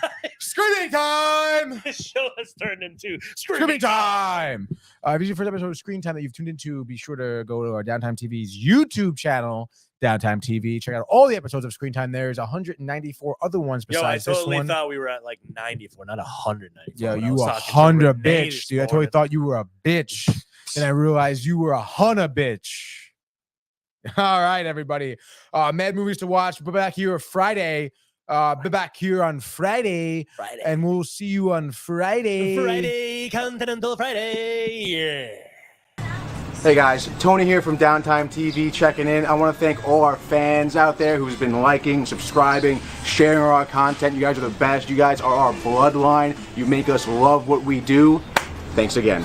Speaker 1: Screaming Time!
Speaker 2: This show has turned into
Speaker 1: Screaming Time! If this is your first episode of Screen Time that you've tuned into, be sure to go to our Downtime TV's YouTube channel, Downtime TV. Check out all the episodes of Screen Time. There's 194 other ones besides this one.
Speaker 2: I totally thought we were at like 94, not 194.
Speaker 1: Yo, you a Honda bitch, dude. I totally thought you were a bitch. And I realized you were a Honda bitch. All right, everybody. Mad movies to watch. We'll be back here Friday. Be back here on Friday. And we'll see you on Friday.
Speaker 2: Continental Friday. Yeah.
Speaker 19: Hey guys, Tony here from Downtime TV checking in. I want to thank all our fans out there who's been liking, subscribing, sharing our content. You guys are the best. You guys are our bloodline. You make us love what we do. Thanks again.